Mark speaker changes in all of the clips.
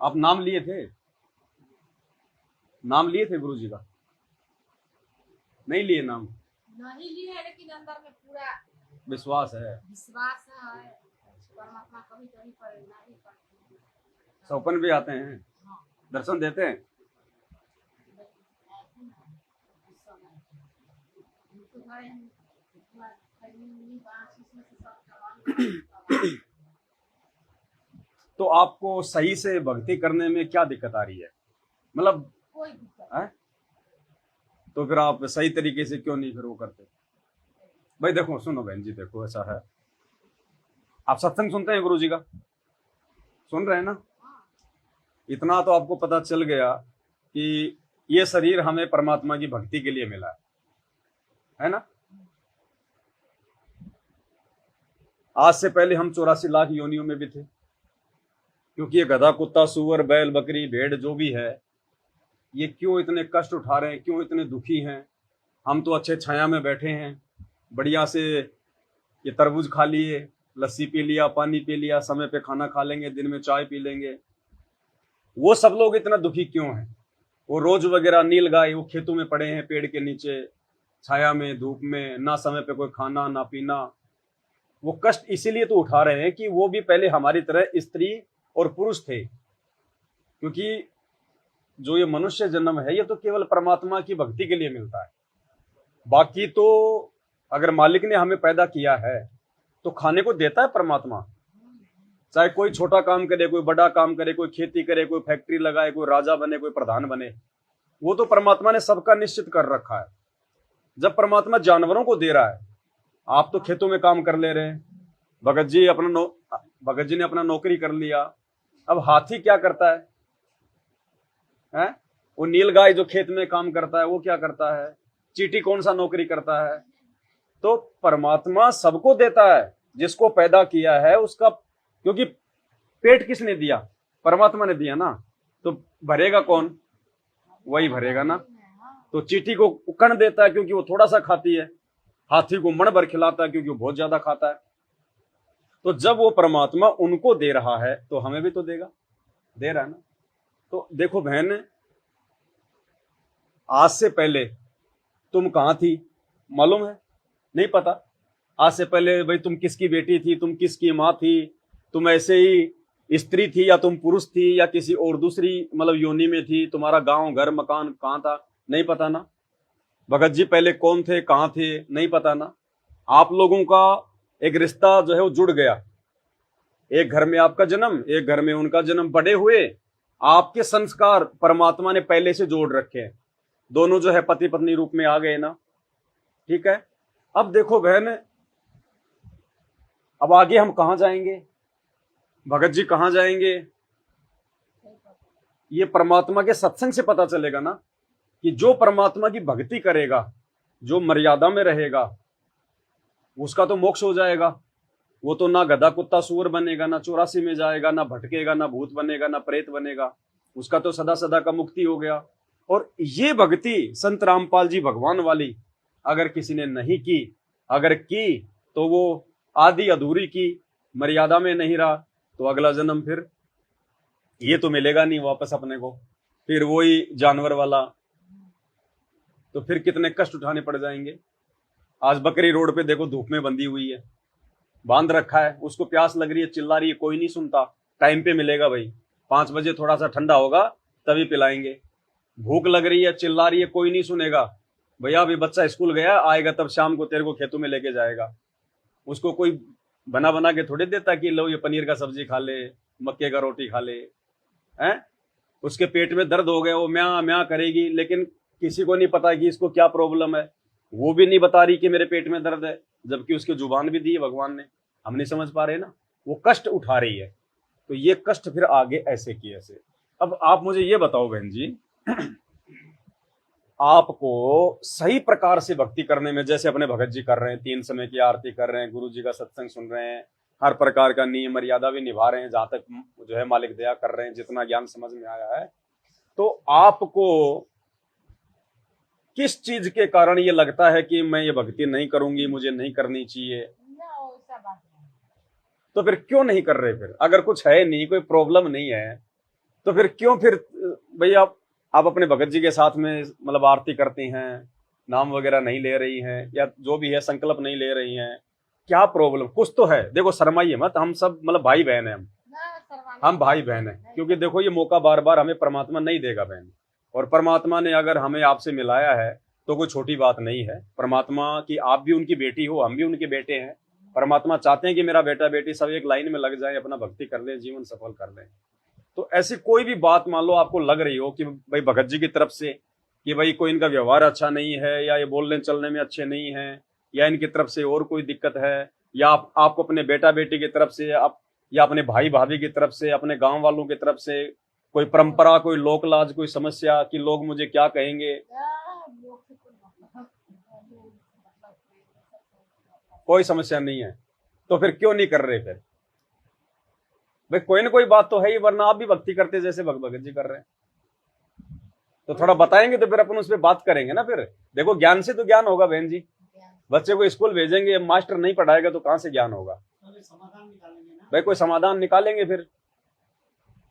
Speaker 1: आप नाम लिए थे? नाम लिए थे गुरु जी का? नहीं लिए नाम?
Speaker 2: नहीं लिए है, लेकिन अंदर में पूरा
Speaker 1: विश्वास है।
Speaker 2: विश्वास है। परमात्मा कभी कभी प्रेरणा भी करते हैं।
Speaker 1: सौपन भी आते हैं,
Speaker 2: हाँ,
Speaker 1: दर्शन देते हैं।
Speaker 2: ऐसे ना उस समय उनको घरे हम पूरा खैनी बांस इसमें से सब सामान
Speaker 1: तो आपको सही से भक्ति करने में क्या दिक्कत आ रही है? मतलब
Speaker 2: कोई दिक्कत
Speaker 1: है? तो फिर आप सही तरीके से क्यों नहीं फिर वो करते? भाई देखो, सुनो बहन जी, देखो ऐसा है, आप सत्संग सुनते हैं गुरु जी का? सुन रहे हैं ना? इतना तो आपको पता चल गया कि ये शरीर हमें परमात्मा की भक्ति के लिए मिला है ना? आज से पहले हम 84 लाख योनियों में भी थे, क्योंकि ये गधा कुत्ता सुअर बैल बकरी भेड़ जो भी है, ये क्यों इतने कष्ट उठा रहे हैं, क्यों इतने दुखी हैं? हम तो अच्छे छाया में बैठे हैं, बढ़िया से ये तरबूज खा लिए, लस्सी पी लिया, पानी पी लिया, समय पे खाना खा लेंगे, दिन में चाय पी लेंगे। वो सब लोग इतना दुखी क्यों हैं? वो रोज वगैरह नील गाय वो खेतों में पड़े हैं, पेड़ के नीचे छाया में धूप में, ना समय पे कोई खाना ना पीना। वो कष्ट इसीलिए तो उठा रहे हैं कि वो भी पहले हमारी तरह स्त्री और पुरुष थे, क्योंकि जो ये मनुष्य जन्म है ये तो केवल परमात्मा की भक्ति के लिए मिलता है। बाकी तो अगर मालिक ने हमें पैदा किया है तो खाने को देता है परमात्मा। चाहे कोई छोटा काम करे, कोई बड़ा काम करे, कोई खेती करे, कोई फैक्ट्री लगाए, कोई राजा बने, कोई प्रधान बने, वो तो परमात्मा ने सबका निश्चित कर रखा है। जब परमात्मा जानवरों को दे रहा है, आप तो खेतों में काम कर ले रहे हैं, भगत जी ने अपना नौकरी कर लिया। अब हाथी क्या करता है? हैं? वो नीलगाय जो खेत में काम करता है वो क्या करता है? चींटी कौन सा नौकरी करता है? तो परमात्मा सबको देता है, जिसको पैदा किया है उसका, क्योंकि पेट किसने दिया? परमात्मा ने दिया ना, तो भरेगा कौन? वही भरेगा ना। तो चींटी को कण देता है क्योंकि वो थोड़ा सा खाती है, हाथी को मण भर खिलाता है क्योंकि वो बहुत ज्यादा खाता है। तो जब वो परमात्मा उनको दे रहा है तो हमें भी तो देगा, दे रहा है ना। तो देखो बहन, आज से पहले तुम कहां थी मालूम है? नहीं पता। आज से पहले भाई तुम किसकी बेटी थी, तुम किसकी माँ थी, तुम ऐसे ही स्त्री थी या तुम पुरुष थी या किसी और दूसरी मतलब योनि में थी, तुम्हारा गांव घर मकान कहाँ था, नहीं पता ना। भगत जी पहले कौन थे, कहाँ थे, नहीं पता ना। आप लोगों का एक रिश्ता जो है वो जुड़ गया, एक घर में आपका जन्म, एक घर में उनका जन्म, बड़े हुए, आपके संस्कार परमात्मा ने पहले से जोड़ रखे हैं, दोनों जो है पति पत्नी रूप में आ गए ना। ठीक है। अब देखो बहन, अब आगे हम कहां जाएंगे? भगत जी कहां जाएंगे? ये परमात्मा के सत्संग से पता चलेगा ना, कि जो परमात्मा की भक्ति करेगा, जो मर्यादा में रहेगा, उसका तो मोक्ष हो जाएगा। वो तो ना गधा कुत्ता सुअर बनेगा, ना 84 में जाएगा, ना भटकेगा, ना भूत बनेगा, ना प्रेत बनेगा, उसका तो सदा सदा का मुक्ति हो गया। और ये भक्ति संत रामपाल जी भगवान वाली अगर किसी ने नहीं की, अगर की तो वो आधी अधूरी की, मर्यादा में नहीं रहा, तो अगला जन्म फिर ये तो मिलेगा नहीं वापस अपने को, फिर वही जानवर वाला, तो फिर कितने कष्ट उठाने पड़ जाएंगे। आज बकरी रोड पे देखो धूप में बंधी हुई है, बांध रखा है, उसको प्यास लग रही है, चिल्ला रही है, कोई नहीं सुनता। टाइम पे मिलेगा भाई, 5 बजे थोड़ा सा ठंडा होगा तभी पिलाएंगे। भूख लग रही है, चिल्ला रही है, कोई नहीं सुनेगा। भैया अभी बच्चा स्कूल गया, आएगा तब शाम को तेरे को खेतों में लेके जाएगा। उसको कोई बना बना के थोड़ी देता कि लो ये पनीर का सब्जी खा ले, मक्के का रोटी खा ले, हैं? उसके पेट में दर्द हो गया, वो म्या म्या करेगी, लेकिन किसी को नहीं पता कि इसको क्या प्रॉब्लम है। वो भी नहीं बता रही कि मेरे पेट में दर्द है, जबकि उसके जुबान भी दी है भगवान ने, हम नहीं समझ पा रहे ना। वो कष्ट उठा रही है, तो ये कष्ट फिर आगे ऐसे की ऐसे। अब आप मुझे ये बताओ बहन जी, आपको सही प्रकार से भक्ति करने में, जैसे अपने भगत जी कर रहे हैं, 3 समय की आरती कर रहे हैं, गुरु जी का सत्संग सुन रहे हैं, हर प्रकार का नियम मर्यादा भी निभा रहे हैं, जहां तक जो है मालिक दया कर रहे हैं, जितना ज्ञान समझ में आया है, तो आपको किस चीज के कारण ये लगता है कि मैं ये भक्ति नहीं करूंगी, मुझे नहीं करनी चाहिए? तो फिर क्यों नहीं कर रहे? फिर अगर कुछ है नहीं, कोई प्रॉब्लम नहीं है, तो फिर क्यों फिर भैया आप अपने भगत जी के साथ में मतलब आरती करती हैं, नाम वगैरह नहीं ले रही हैं, या जो भी है संकल्प नहीं ले रही हैं, क्या प्रॉब्लम? कुछ तो है। देखो शर्माइए मत, हम सब मतलब भाई बहन है,
Speaker 2: ना शर्माने
Speaker 1: हम
Speaker 2: की
Speaker 1: भाई
Speaker 2: बात
Speaker 1: बहन है।
Speaker 2: नहीं
Speaker 1: क्योंकि देखो ये मौका बार बार हमें परमात्मा नहीं देगा बहन, और परमात्मा ने अगर हमें आपसे मिलाया है तो कोई छोटी बात नहीं है। परमात्मा की आप भी उनकी बेटी हो, हम भी उनके बेटे हैं। परमात्मा चाहते हैं कि मेरा बेटा बेटी सब एक लाइन में लग जाए, अपना भक्ति कर ले, जीवन सफल कर ले। तो ऐसी कोई भी बात मान लो आपको लग रही हो कि भाई भगत जी की तरफ से कि भाई कोई इनका व्यवहार अच्छा नहीं है, या ये बोलने चलने में अच्छे नहीं है, या इनकी तरफ से और कोई दिक्कत है, या आपको अपने बेटा बेटी की तरफ से आप, या अपने भाई भाभी की तरफ से, अपने गांव वालों की तरफ से कोई परंपरा, कोई लोक लाज, कोई समस्या कि लोग मुझे क्या कहेंगे,
Speaker 2: लोग से कोई मतलब
Speaker 1: कोई समस्या नहीं है, तो फिर क्यों नहीं कर रहे? फिर भाई कोई ना कोई बात तो है ही, वरना आप भी भक्ति करते जैसे भगत जी कर रहे हैं। तो थोड़ा बताएंगे तो फिर अपन उस पर बात करेंगे ना। फिर देखो ज्ञान से तो ज्ञान होगा बहन जी। बच्चे को स्कूल भेजेंगे, मास्टर नहीं पढ़ाएगा तो कहां से ज्ञान होगा?
Speaker 2: समाधान निकालेंगे ना
Speaker 1: भाई कोई समाधान निकालेंगे फिर,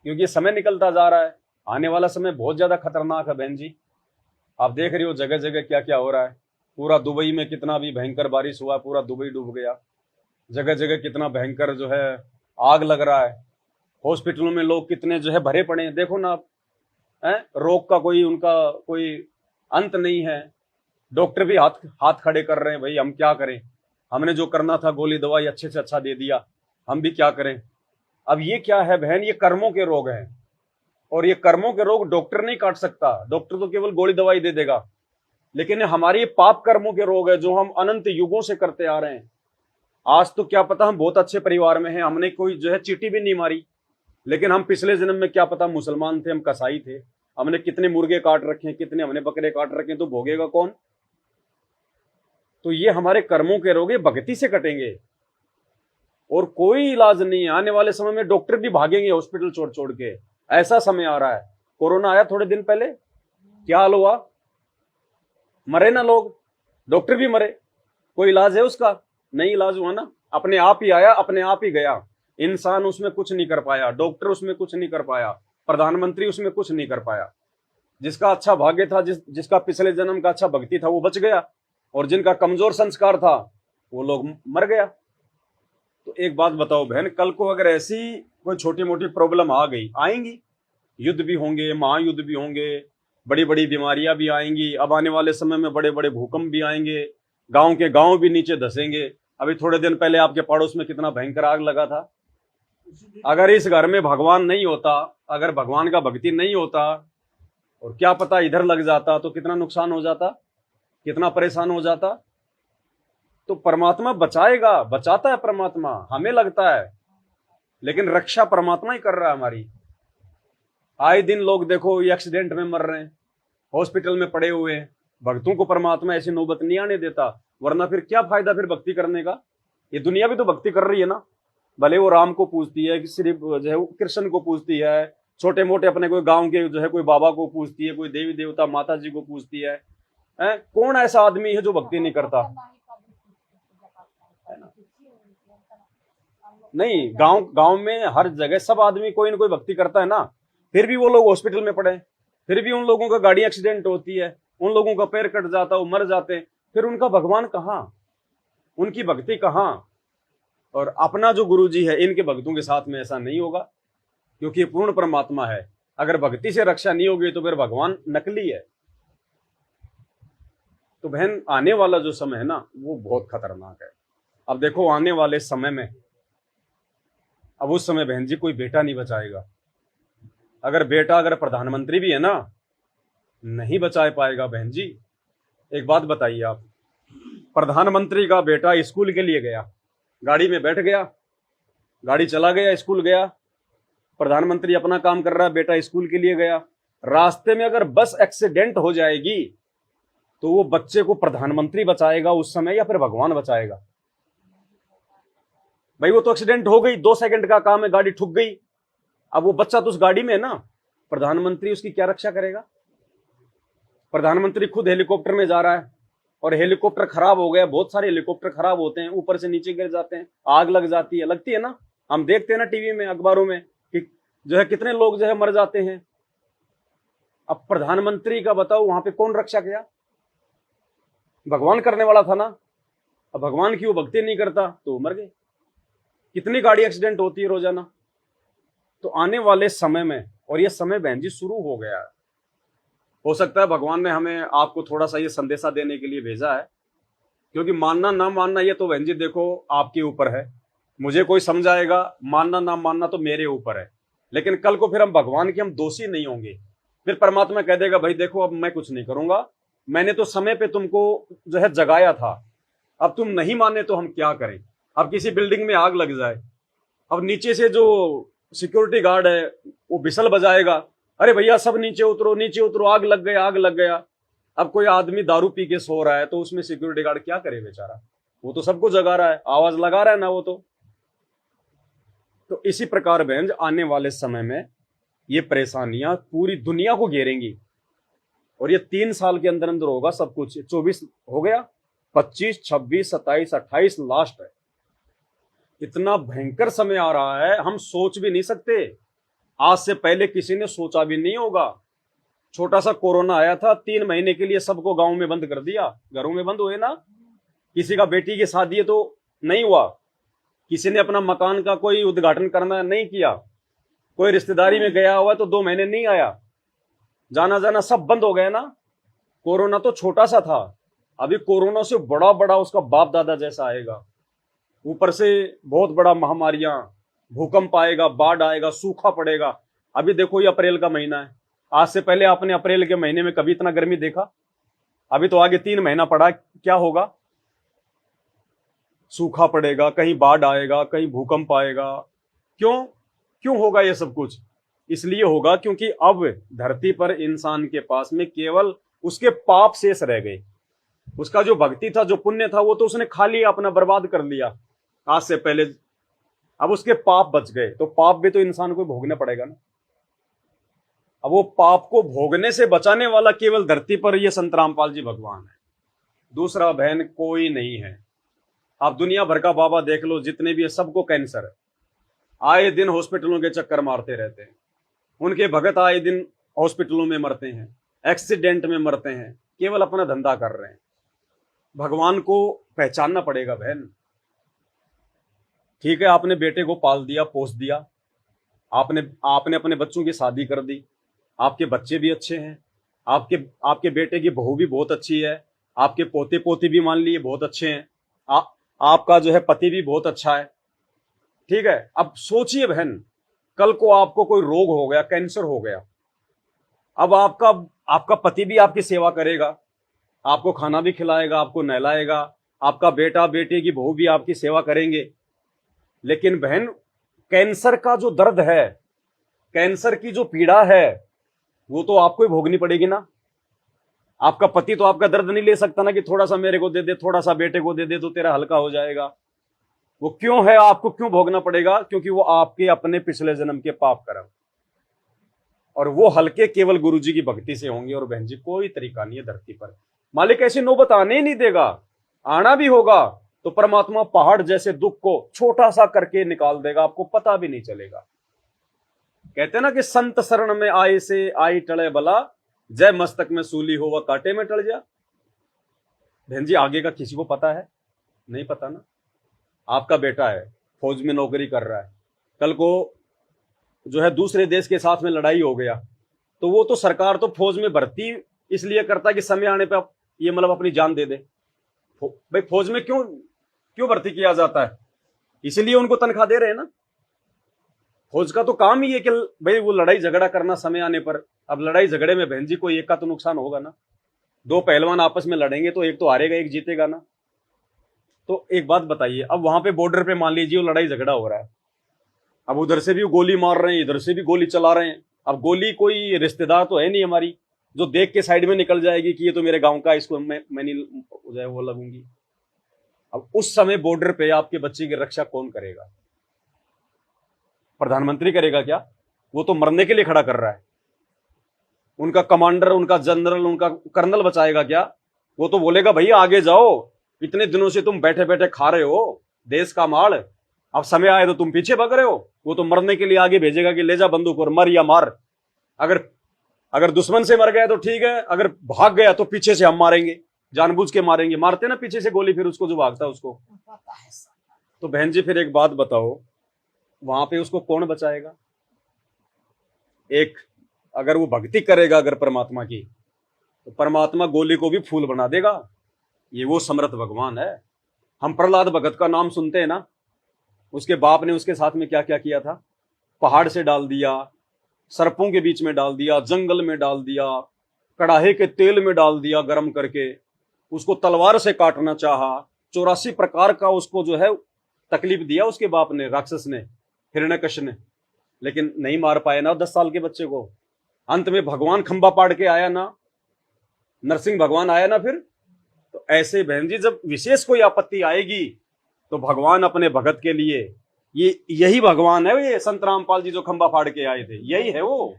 Speaker 1: क्योंकि समय निकलता जा रहा है। आने वाला समय बहुत ज्यादा खतरनाक है बहन जी। आप देख रही हो जगह जगह क्या क्या हो रहा है। पूरा दुबई में कितना भी भयंकर बारिश हुआ, पूरा दुबई डूब गया। जगह जगह कितना भयंकर जो है आग लग रहा है। हॉस्पिटलों में लोग कितने जो है भरे पड़े हैं, देखो ना आप। रोग का कोई उनका कोई अंत नहीं है। डॉक्टर भी हाथ हाथ खड़े कर रहे हैं, भाई हम क्या करें, हमने जो करना था गोली दवाई अच्छे से अच्छा दे दिया, हम भी क्या करें। अब ये क्या है बहन, ये कर्मों के रोग हैं, और ये कर्मों के रोग डॉक्टर नहीं काट सकता। डॉक्टर तो केवल गोली दवाई दे देगा, लेकिन हमारे ये पाप कर्मों के रोग है जो हम अनंत युगों से करते आ रहे हैं। आज तो क्या पता हम बहुत अच्छे परिवार में हैं, हमने कोई जो है चीटी भी नहीं मारी, लेकिन हम पिछले जन्म में क्या पता मुसलमान थे, हम कसाई थे, हमने कितने मुर्गे काट रखे, कितने हमने बकरे काट रखे, तो भोगेगा कौन? तो ये हमारे कर्मों के रोग भक्ति से कटेंगे, और कोई इलाज नहीं है। आने वाले समय में डॉक्टर भी भागेंगे हॉस्पिटल छोड़ छोड़ के, ऐसा समय आ रहा है। कोरोना आया थोड़े दिन पहले, क्या हाल हुआ, मरे ना लोग, डॉक्टर भी मरे। कोई इलाज है उसका? नहीं इलाज हुआ ना। अपने आप ही आया, अपने आप ही गया। इंसान उसमें कुछ नहीं कर पाया, डॉक्टर उसमें कुछ नहीं कर पाया, प्रधानमंत्री उसमें कुछ नहीं कर पाया। जिसका अच्छा भाग्य था, जिसका पिछले जन्म का अच्छा भक्ति था, वो बच गया, और जिनका कमजोर संस्कार था वो लोग मर गया। तो एक बात बताओ बहन, कल को अगर ऐसी कोई छोटी मोटी प्रॉब्लम आ गई, आएंगी, युद्ध भी होंगे, महायुद्ध भी होंगे, बड़ी बड़ी बीमारियां भी आएंगी। अब आने वाले समय में बड़े बड़े भूकंप भी आएंगे, गांव के गांव भी नीचे धसेंगे। अभी थोड़े दिन पहले आपके पड़ोस में कितना भयंकर आग लगा था। अगर इस घर में भगवान नहीं होता, अगर भगवान का भक्ति नहीं होता, और क्या पता इधर लग जाता तो कितना नुकसान हो जाता, कितना परेशान हो जाता। तो परमात्मा बचाएगा, बचाता है परमात्मा, हमें लगता है, लेकिन रक्षा परमात्मा ही कर रहा है हमारी। आए दिन लोग देखो ये एक्सीडेंट में मर रहे हैं, हॉस्पिटल में पड़े हुए हैं। भक्तों को परमात्मा ऐसी नौबत नहीं आने देता, वरना फिर क्या फायदा फिर भक्ति करने का। ये दुनिया भी तो भक्ति कर रही है ना, भले वो राम को पूजती है, सिर्फ जो है कृष्ण को पूजती है, छोटे मोटे अपने कोई गांव के जो है कोई बाबा को पूजती है, कोई देवी देवता माता जी को पूजती है। कौन ऐसा आदमी है जो भक्ति नहीं करता? नहीं, गांव में हर जगह सब आदमी कोई ना कोई भक्ति करता है ना। फिर भी वो लोग हॉस्पिटल में पड़े, फिर भी उन लोगों का गाड़ी एक्सीडेंट होती है, उन लोगों का पैर कट जाता है, वो मर जाते हैं। फिर उनका भगवान कहाँ, उनकी भक्ति कहाँ? और अपना जो गुरु जी है, इनके भक्तों के साथ में ऐसा नहीं होगा, क्योंकि ये पूर्ण परमात्मा है। अगर भक्ति से रक्षा नहीं होगी तो फिर भगवान नकली है। तो बहन आने वाला जो समय है ना, वो बहुत खतरनाक है। अब देखो आने वाले समय में, अब उस समय बहन जी कोई बेटा नहीं बचाएगा। अगर बेटा अगर प्रधानमंत्री भी है ना, नहीं बचा पाएगा बहन जी। एक बात बताइए आप, प्रधानमंत्री का बेटा स्कूल के लिए गया, गाड़ी में बैठ गया, गाड़ी चला गया, स्कूल गया, प्रधानमंत्री अपना काम कर रहा है, बेटा स्कूल के लिए गया। रास्ते में अगर बस एक्सीडेंट हो जाएगी तो वो बच्चे को प्रधानमंत्री बचाएगा उस समय, या फिर भगवान बचाएगा? भाई वो तो एक्सीडेंट हो गई, 2 सेकंड का काम है, गाड़ी ठुक गई। अब वो बच्चा तो उस गाड़ी में है ना, प्रधानमंत्री उसकी क्या रक्षा करेगा? प्रधानमंत्री खुद हेलीकॉप्टर में जा रहा है, और हेलीकॉप्टर खराब हो गया। बहुत सारे हेलीकॉप्टर खराब होते हैं, ऊपर से नीचे गिर जाते हैं, आग लग जाती है, लगती है ना। हम देखते हैं ना टीवी में, अखबारों में कि जो है कितने लोग जो है मर जाते हैं। अब प्रधानमंत्री का बताओ, वहां पे कौन रक्षा किया? भगवान करने वाला था ना। अब भगवान की वो भक्ति नहीं करता तो मर गए। कितनी गाड़ी एक्सीडेंट होती है रोजाना। तो आने वाले समय में, और ये समय बहन जी शुरू हो गया है, हो सकता है भगवान ने हमें आपको थोड़ा सा ये संदेशा देने के लिए भेजा है, क्योंकि मानना ना मानना ये तो बहन जी देखो आपके ऊपर है। मुझे कोई समझाएगा, मानना ना मानना तो मेरे ऊपर है, लेकिन कल को फिर हम भगवान के हम दोषी नहीं होंगे। फिर परमात्मा कह देगा भाई देखो अब मैं कुछ नहीं करूंगा, मैंने तो समय पे तुमको जो है जगाया था, अब तुम नहीं माने तो हम क्या करें। अब किसी बिल्डिंग में आग लग जाए, अब नीचे से जो सिक्योरिटी गार्ड है वो बिसल बजाएगा, अरे भैया सब नीचे उतरो नीचे उतरो, आग लग गया आग लग गया। अब कोई आदमी दारू पी के सो रहा है तो उसमें सिक्योरिटी गार्ड क्या करे बेचारा, वो तो सबको जगा रहा है, आवाज लगा रहा है ना वो तो इसी प्रकार बहन आने वाले समय में ये परेशानियां पूरी दुनिया को घेरेंगी, और ये 3 साल के अंदर अंदर होगा सब कुछ। 24 हो गया, 25, 26, 27, 28 लास्ट है। इतना भयंकर समय आ रहा है, हम सोच भी नहीं सकते। आज से पहले किसी ने सोचा भी नहीं होगा। छोटा सा कोरोना आया था, 3 महीने के लिए सबको गांव में बंद कर दिया, घरों में बंद हुए ना। किसी का बेटी की शादी है तो नहीं हुआ, किसी ने अपना मकान का कोई उद्घाटन करना नहीं किया, कोई रिश्तेदारी में गया हुआ तो 2 महीने नहीं आया, जाना जाना सब बंद हो गया ना। कोरोना तो छोटा सा था, अभी कोरोना से बड़ा बड़ा उसका बाप दादा जैसा आएगा। ऊपर से बहुत बड़ा महामारियां, भूकंप आएगा, बाढ़ आएगा, सूखा पड़ेगा। अभी देखो ये अप्रैल का महीना है, आज से पहले आपने अप्रैल के महीने में कभी इतना गर्मी देखा? अभी तो आगे 3 महीना पड़ा, क्या होगा? सूखा पड़ेगा, कहीं बाढ़ आएगा, कहीं भूकंप आएगा। क्यों क्यों होगा ये सब कुछ? इसलिए होगा क्योंकि अब धरती पर इंसान के पास में केवल उसके पाप शेष रह गए। उसका जो भक्ति था, जो पुण्य था, वो तो उसने खा लिया, अपना बर्बाद कर लिया आज से पहले। अब उसके पाप बच गए, तो पाप भी तो इंसान को भोगना पड़ेगा ना। अब वो पाप को भोगने से बचाने वाला केवल धरती पर ये संत रामपाल जी भगवान है, दूसरा बहन कोई नहीं है। आप दुनिया भर का बाबा देख लो, जितने भी है सबको कैंसर है, आए दिन हॉस्पिटलों के चक्कर मारते रहते हैं। उनके भगत आए दिन हॉस्पिटलों में मरते हैं, एक्सीडेंट में मरते हैं, केवल अपना धंधा कर रहे हैं। भगवान को पहचानना पड़ेगा बहन। ठीक है, आपने बेटे को पाल दिया, पोस दिया, आपने अपने बच्चों की शादी कर दी, आपके बच्चे भी अच्छे हैं, आपके बेटे की बहू भी बहुत अच्छी है, आपके पोते पोती भी मान लिए बहुत अच्छे हैं, आपका जो है पति भी बहुत अच्छा है। ठीक है, अब सोचिए बहन, कल को आपको कोई रोग हो गया, कैंसर हो गया, अब आपका पति भी आपकी सेवा करेगा, आपको खाना भी खिलाएगा, आपको नहलाएगा, आपका बेटा बेटे की बहू भी आपकी सेवा करेंगे। लेकिन बहन, कैंसर का जो दर्द है, कैंसर की जो पीड़ा है, वो तो आपको ही भोगनी पड़ेगी ना। आपका पति तो आपका दर्द नहीं ले सकता ना कि थोड़ा सा मेरे को दे दे, थोड़ा सा बेटे को दे दे तो तेरा हल्का हो जाएगा। वो क्यों है, आपको क्यों भोगना पड़ेगा? क्योंकि वो आपके अपने पिछले जन्म के पाप कर्म, और वो हल्के केवल गुरु जी की भक्ति से होंगे। और बहन जी कोई तरीका नहीं है धरती पर, मालिक ऐसी नौबत आने ही नहीं देगा। आना भी होगा तो परमात्मा पहाड़ जैसे दुख को छोटा सा करके निकाल देगा, आपको पता भी नहीं चलेगा। कहते ना कि संत शरण में आए से आई टले बला, जय मस्तक में सूली हो वह कांटे में टल जा। बहन जी आगे का किसी को पता है? नहीं पता ना। आपका बेटा है, फौज में नौकरी कर रहा है, कल को जो है दूसरे देश के साथ में लड़ाई हो गया, तो वो तो सरकार तो फौज में भर्ती इसलिए करता है कि समय आने पे ये मतलब अपनी जान दे दे। भाई फौज में क्यों भर्ती किया जाता है? इसीलिए उनको तनख्वाह दे रहे हैं ना। फौज का तो काम ही है कि भाई वो लड़ाई झगड़ा करना समय आने पर। अब लड़ाई झगड़े में बहन जी कोई एक का तो नुकसान होगा ना। 2 पहलवान आपस में लड़ेंगे तो एक तो हारेगा, एक जीतेगा ना। तो एक बात बताइए, अब वहां पे बॉर्डर पे मान लीजिए वो लड़ाई झगड़ा हो रहा है, अब उधर से भी गोली मार रहे हैं, इधर से भी गोली चला रहे हैं। अब गोली कोई रिश्तेदार तो है नहीं हमारी जो देख के साइड में निकल जाएगी कि ये तो मेरे गांव का, इसको मैं नहीं जो है वो लगूंगी। अब उस समय बॉर्डर पे आपके बच्चे की रक्षा कौन करेगा? प्रधानमंत्री करेगा क्या? वो तो मरने के लिए खड़ा कर रहा है। उनका कमांडर, उनका जनरल, उनका कर्नल बचाएगा क्या? वो तो बोलेगा भैया आगे जाओ, इतने दिनों से तुम बैठे बैठे खा रहे हो देश का माल, अब समय आए तो तुम पीछे भाग रहे हो, वो तो मरने के लिए आगे भेजेगा कि ले जा बंदूक और मर या मार। अगर अगर दुश्मन से मर गया तो ठीक है, अगर भाग गया तो पीछे से हम मारेंगे, जानबूझ के मारेंगे, मारते ना पीछे से गोली फिर उसको जो भागता है उसको।
Speaker 2: पता है सब।
Speaker 1: तो बहन जी फिर एक बात बताओ, वहां पे उसको कौन बचाएगा? एक अगर वो भक्ति करेगा अगर परमात्मा की, तो परमात्मा गोली को भी फूल बना देगा। ये वो समर्थ भगवान है। हम प्रहलाद भगत का नाम सुनते हैं ना, उसके बाप ने उसके साथ में क्या क्या किया था। पहाड़ से डाल दिया, सर्पों के बीच में डाल दिया, जंगल में डाल दिया, कड़ाहे के तेल में डाल दिया गर्म करके, उसको तलवार से काटना चाहा, 84 प्रकार का उसको जो है तकलीफ दिया उसके बाप ने, राक्षस ने, हिरण्यकश्य ने, लेकिन नहीं मार पाए ना 10 साल के बच्चे को। अंत में भगवान खंबा पाड़ के आया ना, नरसिंह भगवान आया ना फिर। तो ऐसे बहन जी जब विशेष कोई आपत्ति आएगी तो भगवान अपने भगत के लिए, यही भगवान है ये संत रामपाल जी जो खंबा फाड़ के आए थे, यही है वो।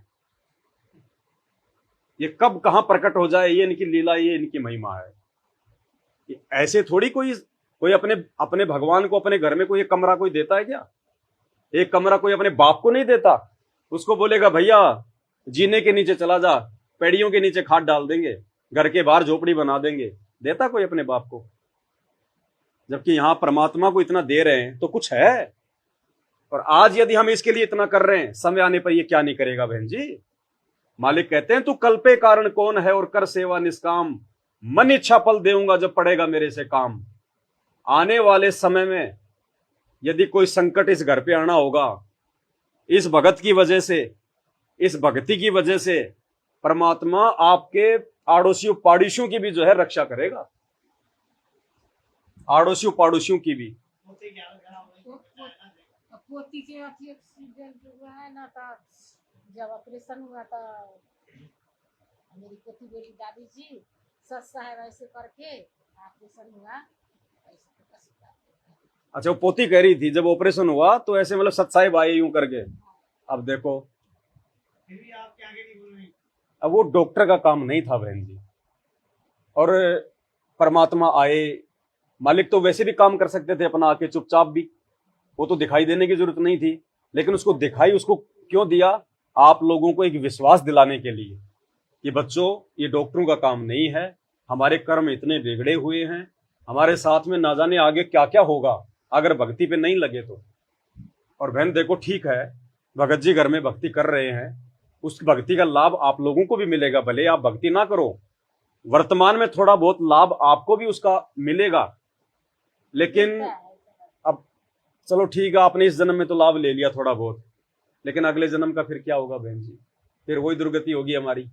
Speaker 1: ये कब कहां प्रकट हो जाए, ये इनकी लीला, ये इनकी महिमा है। ऐसे थोड़ी कोई अपने भगवान को अपने घर में कोई एक कमरा कोई देता है क्या? एक कमरा कोई अपने बाप को नहीं देता। उसको बोलेगा भैया जीने के नीचे चला जा, पेड़ियों के नीचे खाट डाल देंगे, घर के बाहर झोपड़ी बना देंगे, देता कोई अपने बाप को? जबकि यहां परमात्मा को इतना दे रहे हैं तो कुछ है। और आज यदि हम इसके लिए इतना कर रहे हैं, समय आने पर ये क्या नहीं करेगा बहन जी। मालिक कहते हैं तू कल्पे कारण कौन है और कर सेवा निष्काम, मन इच्छा फल देऊंगा जब पड़ेगा मेरे से काम। आने वाले समय में यदि कोई संकट इस घर पे आना होगा, इस भगत की वजह से, इस भक्ति की वजह से परमात्मा आपके आड़ोसियों पाड़ोसियों की भी जो है रक्षा करेगा, आड़ोसियों पाड़ोसियों की भी।
Speaker 2: पोती के अथी एक्सीडेंट हुआ है ना, तो जब ऑपरेशन हुआ था मेरी पोती बोली दादी जी सच साहब ऐसे करके ऑपरेशन हुआ।
Speaker 1: अच्छा वो पोती कह रही थी जब ऑपरेशन हुआ तो ऐसे मतलब सत्साई आए यूं करके। अब देखो अब वो डॉक्टर का काम नहीं था बहन जी, और परमात्मा आए। मालिक तो वैसे भी काम कर सकते थे अपना आके चुपचाप भी, वो तो दिखाई देने की जरूरत नहीं थी, लेकिन उसको दिखाई उसको क्यों दिया? आप लोगों को एक विश्वास दिलाने के लिए कि बच्चों ये डॉक्टरों का काम नहीं है, हमारे कर्म इतने बिगड़े हुए हैं, हमारे साथ में ना जाने आगे क्या क्या होगा अगर भक्ति पे नहीं लगे तो। और बहन देखो ठीक है, भगत जी घर में भक्ति कर रहे हैं, उस भक्ति का लाभ आप लोगों को भी मिलेगा, भले आप भक्ति ना करो, वर्तमान में थोड़ा बहुत लाभ आपको भी उसका मिलेगा। लेकिन अब चलो ठीक है, आपने इस जन्म में तो लाभ ले लिया थोड़ा बहुत, लेकिन अगले जन्म का फिर क्या होगा बहन जी? फिर वही दुर्गति होगी हमारी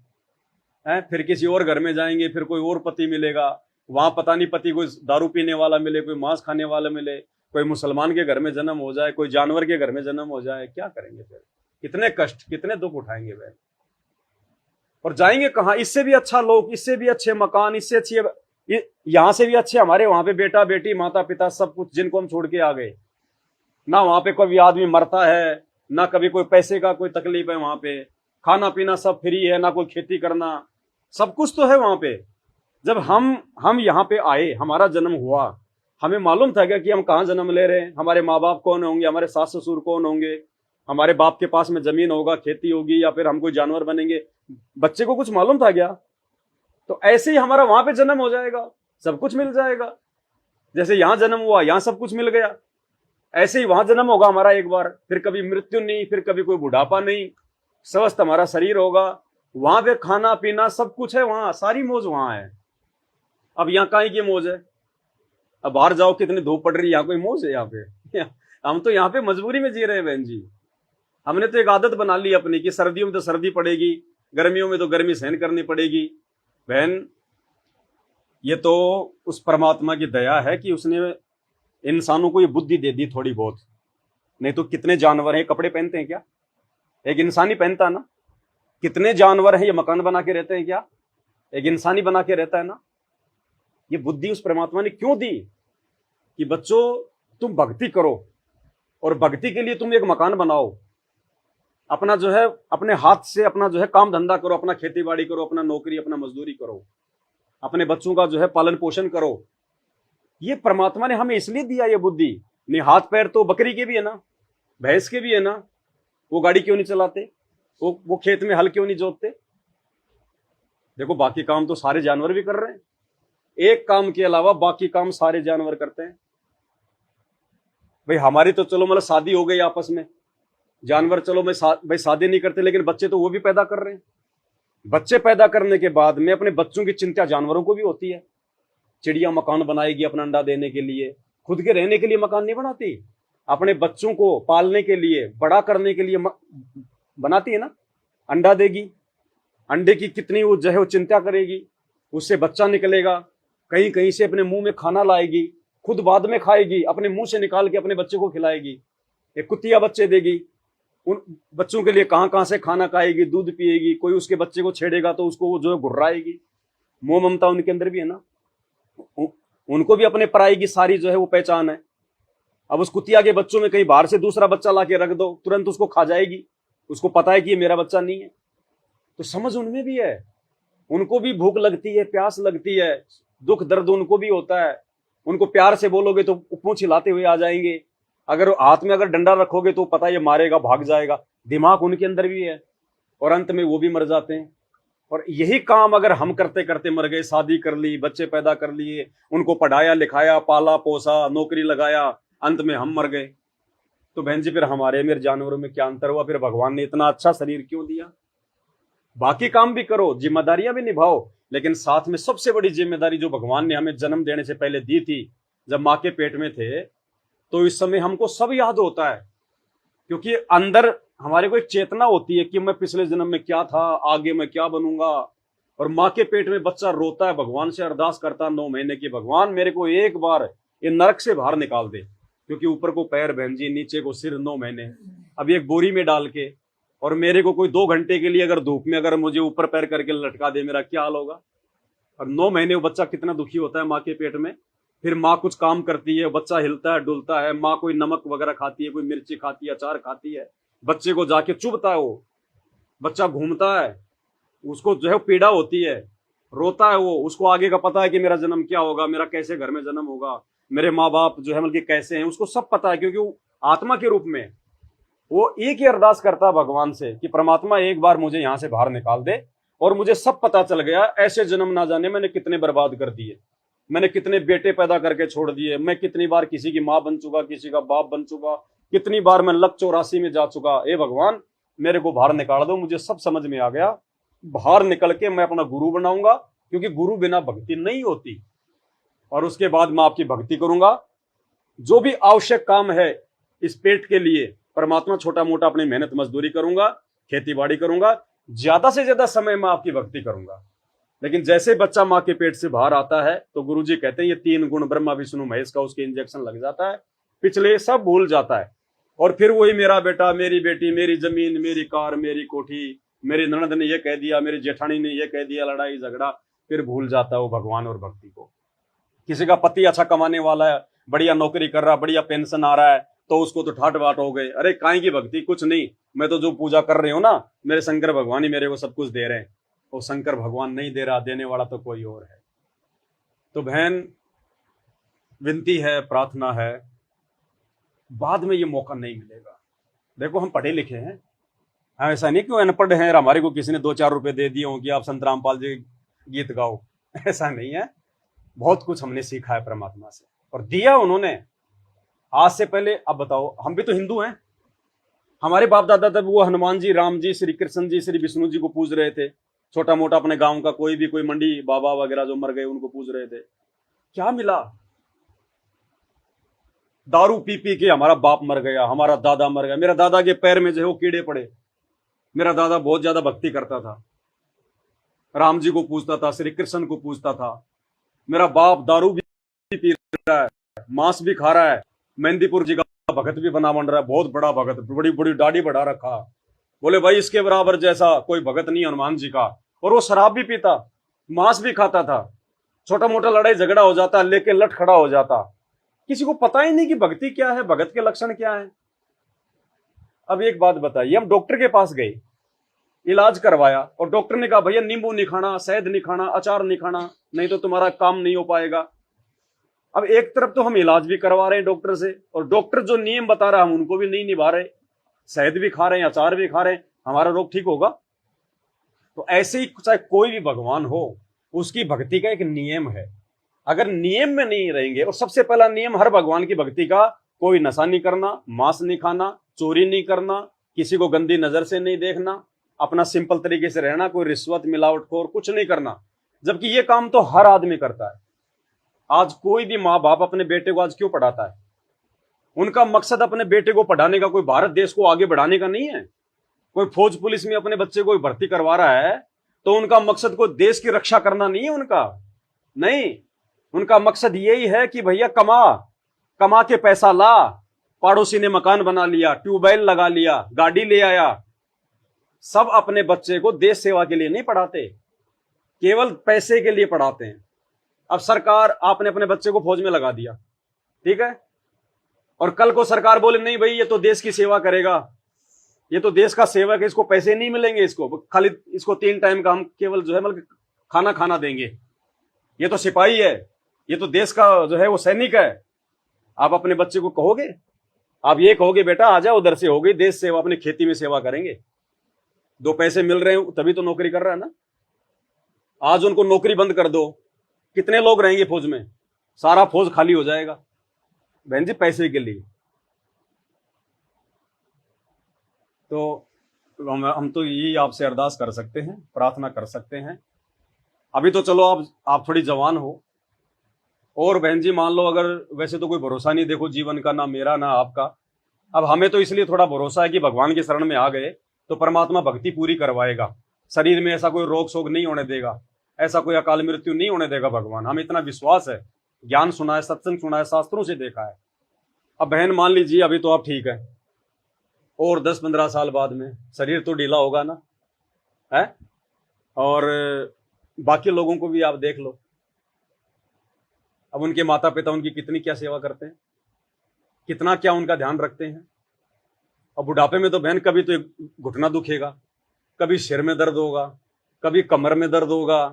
Speaker 1: है। फिर किसी और घर में जाएंगे, फिर कोई और पति मिलेगा, वहां पता नहीं पति कोई दारू पीने वाला मिले, कोई मांस खाने वाला मिले, कोई मुसलमान के घर में जन्म हो जाए, कोई जानवर के घर में जन्म हो जाए, क्या करेंगे फिर? कितने कष्ट कितने दुख उठाएंगे बहन। और जाएंगे कहाँ? इससे भी अच्छा लोग, इससे भी अच्छे मकान, इससे अच्छी, यहां से भी अच्छे हमारे वहां पे बेटा बेटी माता पिता सब कुछ जिनको हम छोड़ के आ गए ना, वहां पे कोई आदमी मरता है ना, कभी कोई पैसे का कोई तकलीफ है, वहां पे खाना पीना सब फ्री है, ना कोई खेती करना, सब कुछ तो है वहां पे। जब हम यहाँ पे आए, हमारा जन्म हुआ, हमें मालूम था क्या कि हम कहाँ जन्म ले रहे हैं, हमारे माँ बाप कौन होंगे, हमारे सास ससुर कौन होंगे, हमारे बाप के पास में जमीन होगा, खेती होगी, या फिर हम कोई जानवर बनेंगे? बच्चे को कुछ मालूम था क्या? तो ऐसे ही हमारा वहां पे जन्म हो जाएगा, सब कुछ मिल जाएगा। जैसे यहां जन्म हुआ, यहां सब कुछ मिल गया, ऐसे ही वहां जन्म होगा हमारा एक बार, फिर कभी मृत्यु नहीं, फिर कभी कोई बुढ़ापा नहीं, स्वस्थ हमारा शरीर होगा, वहां पे खाना पीना सब कुछ है, वहां सारी मौज वहां है। अब यहाँ काहे की मौज है? अब बाहर जाओ कितनी धूप पड़ रही है, यहाँ कोई मौज है? यहाँ पे हम तो यहाँ पे मजबूरी में जी रहे हैं बहन जी। हमने तो एक आदत बना ली अपनी कि सर्दियों में तो सर्दी पड़ेगी, गर्मियों में तो गर्मी सहन करनी पड़ेगी। बहन ये तो उस परमात्मा की दया है कि उसने इंसानों को ये बुद्धि दे दी थोड़ी बहुत, नहीं तो कितने जानवर हैं कपड़े पहनते हैं क्या? एक इंसान ही पहनता है ना। कितने जानवर हैं ये मकान बना के रहते हैं क्या? एक इंसान ही बना के रहता है ना। ये बुद्धि उस परमात्मा ने क्यों दी कि बच्चों तुम भक्ति करो, और भक्ति के लिए तुम एक मकान बनाओ, अपना जो है अपने हाथ से अपना जो है काम धंधा करो, अपना खेती बाड़ी करो, अपना नौकरी अपना मजदूरी करो, अपने बच्चों का जो है पालन पोषण करो। ये परमात्मा ने हमें इसलिए दिया ये बुद्धि नहीं, हाथ पैर तो बकरी के भी है ना, भैंस के भी है ना, वो गाड़ी क्यों नहीं चलाते, वो खेत में हल क्यों नहीं जोतते। देखो बाकी काम तो सारे जानवर भी कर रहे हैं, एक काम के अलावा बाकी काम सारे जानवर करते हैं। भाई हमारी तो चलो मतलब शादी हो गई आपस में, जानवर चलो भाई शादी नहीं करते, लेकिन बच्चे तो वो भी पैदा कर रहे हैं। बच्चे पैदा करने के बाद में अपने बच्चों की चिंता जानवरों को भी होती है। चिड़िया मकान बनाएगी अपना अंडा देने के लिए, खुद के रहने के लिए मकान नहीं बनाती, अपने बच्चों को पालने के लिए, बड़ा करने के लिए बनाती है ना। अंडा देगी, अंडे की कितनी वो जो है वो चिंता करेगी, उससे बच्चा निकलेगा, कहीं कहीं से अपने मुंह में खाना लाएगी, खुद बाद में खाएगी, अपने मुंह से निकाल के अपने बच्चे को खिलाएगी। एक कुतिया बच्चे देगी, उन बच्चों के लिए कहां कहां से खाना खाएगी, दूध पिएगी। कोई उसके बच्चे को छेड़ेगा तो उसको वो जो है घुर्राएगी। मोह ममता उनके अंदर भी है ना, उनको भी अपने पराई की सारी जो है वो पहचान है। अब उस कुतिया के बच्चों में कहीं बाहर से दूसरा बच्चा लाके रख दो, तुरंत उसको खा जाएगी, उसको पता है कि ये मेरा बच्चा नहीं है। तो समझ उनमें भी है, उनको भी भूख लगती है, प्यास लगती है, दुख दर्द उनको भी होता है। उनको प्यार से बोलोगे तो पूंछ हिलाते हुए आ जाएंगे, अगर हाथ में अगर डंडा रखोगे तो पता ये मारेगा, भाग जाएगा। दिमाग उनके अंदर भी है, और अंत में वो भी मर जाते हैं। और यही काम अगर हम करते करते मर गए, शादी कर ली, बच्चे पैदा कर लिए, उनको पढ़ाया लिखाया, पाला पोसा, नौकरी लगाया, अंत में हम मर गए, तो बहन जी फिर हमारे मेरे जानवरों में क्या अंतर हुआ। फिर भगवान ने इतना अच्छा शरीर क्यों दिया। बाकी काम भी करो, जिम्मेदारियां भी निभाओ, लेकिन साथ में सबसे बड़ी जिम्मेदारी जो भगवान ने हमें जन्म देने से पहले दी थी, जब माँ के पेट में थे, तो इस समय हमको सब याद होता है, क्योंकि अंदर हमारे को एक चेतना होती है कि मैं पिछले जन्म में क्या था, आगे मैं क्या बनूंगा। और माँ के पेट में बच्चा रोता है, भगवान से अरदास करता है 9 महीने की, भगवान मेरे को एक बार ये नरक से बाहर निकाल दे, क्योंकि ऊपर को पैर बहन जी, नीचे को सिर, 9 महीने। अब एक बोरी में डाल के, और मेरे को कोई 2 घंटे के लिए अगर धूप में अगर मुझे ऊपर पैर करके लटका दे, मेरा क्या हाल होगा। और 9 महीने वो बच्चा कितना दुखी होता है माँ के पेट में। फिर माँ कुछ काम करती है, बच्चा हिलता है डुलता है, माँ कोई नमक वगैरह खाती है, कोई मिर्ची खाती है, अचार खाती है, बच्चे को जाके चुभता है, वो बच्चा घूमता है, उसको जो है पीड़ा होती है, रोता है वो, उसको आगे का पता है कि मेरा जन्म क्या होगा, मेरा कैसे घर में जन्म होगा, मेरे माँ बाप जो है मतलब कैसे हैं, उसको सब पता है, क्योंकि वो आत्मा के रूप में वो एक ही अरदास करता है भगवान से कि परमात्मा एक बार मुझे यहां से बाहर निकाल दे। और मुझे सब पता चल गया, ऐसे जन्म ना जाने मैंने कितने बर्बाद कर दिए, मैंने कितने बेटे पैदा करके छोड़ दिए, मैं कितनी बार किसी की माँ बन चुका, किसी का बाप बन चुका, कितनी बार मैं लक 84 में जा चुका। ए भगवान मेरे को बाहर निकाल दो, मुझे सब समझ में आ गया, बाहर निकल के मैं अपना गुरु बनाऊंगा, क्योंकि गुरु बिना भक्ति नहीं होती। और उसके बाद मैं आपकी भक्ति करूंगा, जो भी आवश्यक काम है इस पेट के लिए, परमात्मा छोटा मोटा अपनी मेहनत मजदूरी करूंगा, खेती बाड़ी करूंगा, ज्यादा से ज्यादा समय मैं आपकी भक्ति करूंगा। लेकिन जैसे बच्चा माँ के पेट से बाहर आता है तो गुरुजी कहते हैं ये 3 गुण ब्रह्मा विष्णु महेश का उसके इंजेक्शन लग जाता है, पिछले सब भूल जाता है। और फिर वही मेरा बेटा, मेरी बेटी, मेरी जमीन, मेरी कार, मेरी कोठी, मेरी ननद ने ये कह दिया, मेरी जेठानी ने ये कह दिया, लड़ाई झगड़ा, फिर भूल जाता है वो भगवान और भक्ति को। किसी का पति अच्छा कमाने वाला है, बढ़िया नौकरी कर रहा, बढ़िया पेंशन आ रहा है, तो उसको तो ठाट बाट हो गए, अरे काहे की भक्ति, कुछ नहीं, मैं तो जो पूजा कर रही हूँ ना, मेरे शंकर भगवान ही मेरे को सब कुछ दे रहे हैं। वो शंकर भगवान नहीं दे रहा, देने वाला तो कोई और है। तो बहन विनती है, प्रार्थना है, बाद में ये मौका नहीं मिलेगा। देखो हम पढ़े लिखे हैं, हम ऐसा नहीं क्यों अनपढ़ हैं, हमारे को किसी ने 2-4 रुपए दे दिए हो कि आप संत रामपाल जी गीत गाओ, ऐसा नहीं है। बहुत कुछ हमने सीखा है परमात्मा से, और दिया उन्होंने आज से पहले। अब बताओ, हम भी तो हिंदू हैं, हमारे बाप दादा तब वो हनुमान जी, राम जी, श्री कृष्ण जी, श्री विष्णु जी को पूज रहे थे। छोटा मोटा अपने गांव का कोई भी, कोई मंडी बाबा वगैरह जो मर गए उनको पूज रहे थे। क्या मिला? दारू पी पी के हमारा बाप मर गया, हमारा दादा मर गया, मेरा दादा के पैर में जो है वो कीड़े पड़े। मेरा दादा बहुत ज्यादा भक्ति करता था, राम जी को पूजता था, श्री कृष्ण को पूजता था। मेरा बाप दारू भी पी रहा है, मांस भी खा रहा है, मेहंदीपुर जी का भगत भी बना बन रहा है, बहुत बड़ा भगत, बड़ी बड़ी दाढ़ी बढ़ा रखा। बोले भाई इसके बराबर जैसा कोई भगत नहीं हनुमान जी का। और वो शराब भी पीता, मांस भी खाता था, छोटा मोटा लड़ाई झगड़ा हो जाता लेके लट खड़ा हो जाता। किसी को पता ही नहीं कि भक्ति क्या है, भगत के लक्षण क्या है। अब एक बात बताइए, हम डॉक्टर के पास गए, इलाज करवाया, और डॉक्टर ने कहा भैया नींबू नहीं खाना, शहद नहीं खाना, अचार नहीं खाना, नहीं तो तुम्हारा काम नहीं हो पाएगा। अब एक तरफ तो हम इलाज भी करवा रहे हैं डॉक्टर से, और डॉक्टर जो नियम बता रहा है हम उनको भी नहीं निभा रहे, शहद भी खा रहे हैं, अचार भी खा रहे हैं, हमारा रोग ठीक होगा? तो ऐसे ही चाहे कोई भी भगवान हो, उसकी भक्ति का एक नियम है। अगर नियम में नहीं रहेंगे, और सबसे पहला नियम हर भगवान की भक्ति का, कोई नशा नहीं करना, मांस नहीं खाना, चोरी नहीं करना, किसी को गंदी नजर से नहीं देखना, अपना सिंपल तरीके से रहना, कोई रिश्वत मिलावटखोर कुछ नहीं करना। जबकि ये काम तो हर आदमी करता है। आज कोई भी माँ बाप अपने बेटे को आज क्यों पढ़ाता है? उनका मकसद अपने बेटे को पढ़ाने का, कोई भारत देश को आगे बढ़ाने का नहीं है। कोई फौज पुलिस में अपने बच्चे को भर्ती करवा रहा है तो उनका मकसद कोई देश की रक्षा करना नहीं है उनका, नहीं। उनका मकसद यही है कि भैया कमा के पैसा ला, पड़ोसी ने मकान बना लिया, ट्यूबवेल लगा लिया, गाड़ी ले आया। सब अपने बच्चे को देश सेवा के लिए नहीं पढ़ाते, केवल पैसे के लिए पढ़ाते हैं। अब सरकार, आपने अपने बच्चे को फौज में लगा दिया, ठीक है, और कल को सरकार बोले नहीं भाई ये तो देश की सेवा करेगा, ये तो देश का सेवक है, इसको पैसे नहीं मिलेंगे, इसको खाली इसको 3 टाइम का हम केवल जो है मतलब खाना देंगे, ये तो सिपाही है, ये तो देश का जो है वो सैनिक है। आप अपने बच्चे को कहोगे? आप ये कहोगे बेटा आ जाओ उधर से, हो गई देश सेवा, अपनी खेती में सेवा करेंगे, 2 पैसे मिल रहे हैं तभी तो नौकरी कर रहा है ना। आज उनको नौकरी बंद कर दो, कितने लोग रहेंगे फौज में? सारा फौज खाली हो जाएगा बहन जी, पैसे के लिए। तो हम तो यही आपसे अरदास कर सकते हैं, प्रार्थना कर सकते हैं। अभी तो चलो आप थोड़ी जवान हो, और बहन जी मान लो अगर वैसे तो कोई भरोसा नहीं, देखो जीवन का, ना मेरा ना आपका। अब हमें तो इसलिए थोड़ा भरोसा है कि भगवान की शरण में आ गए तो परमात्मा भक्ति पूरी करवाएगा, शरीर में ऐसा कोई रोग शोग नहीं होने देगा, ऐसा कोई अकाल मृत्यु नहीं होने देगा भगवान, हमें इतना विश्वास है। ज्ञान सुना है, सत्संग सुना है, शास्त्रों से देखा है। अब बहन मान लीजिए अभी तो आप ठीक है, और 10-15 साल बाद में शरीर तो ढीला होगा ना है, और बाकी लोगों को भी आप देख लो, अब उनके माता पिता उनकी कितनी क्या सेवा करते हैं, कितना क्या उनका ध्यान रखते हैं। और बुढ़ापे में तो बहन कभी तो घुटना दुखेगा, कभी सिर में दर्द होगा, कभी कमर में दर्द होगा,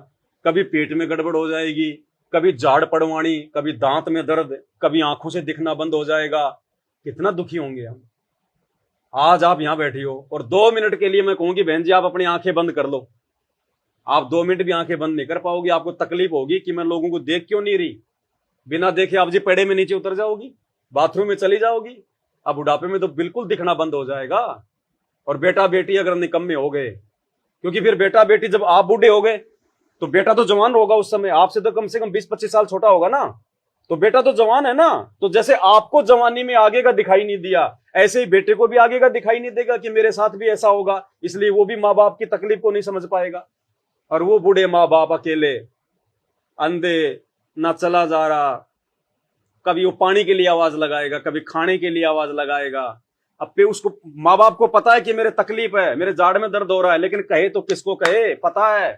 Speaker 1: कभी पेट में गड़बड़ हो जाएगी, कभी जाड़ पड़वाणी, कभी दांत में दर्द, कभी आंखों से दिखना बंद हो जाएगा। कितना दुखी होंगे हम। आज आप यहां बैठी हो और 2 मिनट के लिए मैं कहूंगी बहन जी आप अपनी आंखें बंद कर लो, आप 2 मिनट भी आंखें बंद नहीं कर पाओगी। आपको तकलीफ होगी कि मैं लोगों को देख क्यों नहीं रही, बिना देखे आप जी पेड़े में नीचे उतर जाओगी, बाथरूम में चली जाओगी। अब बुढ़ापे में तो बिल्कुल दिखना बंद हो जाएगा। और बेटा बेटी अगर निकम्मे हो गए, क्योंकि फिर बेटा बेटी जब आप बूढ़े हो गए तो बेटा तो जवान होगा उस समय, आपसे तो कम से कम 20-25 साल छोटा होगा ना, तो बेटा तो जवान है ना। तो जैसे आपको जवानी में आगे का दिखाई नहीं दिया, ऐसे ही बेटे को भी आगे का दिखाई नहीं देगा कि मेरे साथ भी ऐसा होगा, इसलिए वो भी माँ बाप की तकलीफ को नहीं समझ पाएगा। और वो बूढ़े माँ बाप अकेले अंधे, ना चला जा रहा, कभी वो पानी के लिए आवाज लगाएगा, कभी खाने के लिए आवाज लगाएगा। अब पे उसको माँ बाप को पता है कि मेरे तकलीफ है, मेरे जाड़ में दर्द हो रहा है, लेकिन कहे तो किसको कहे? पता है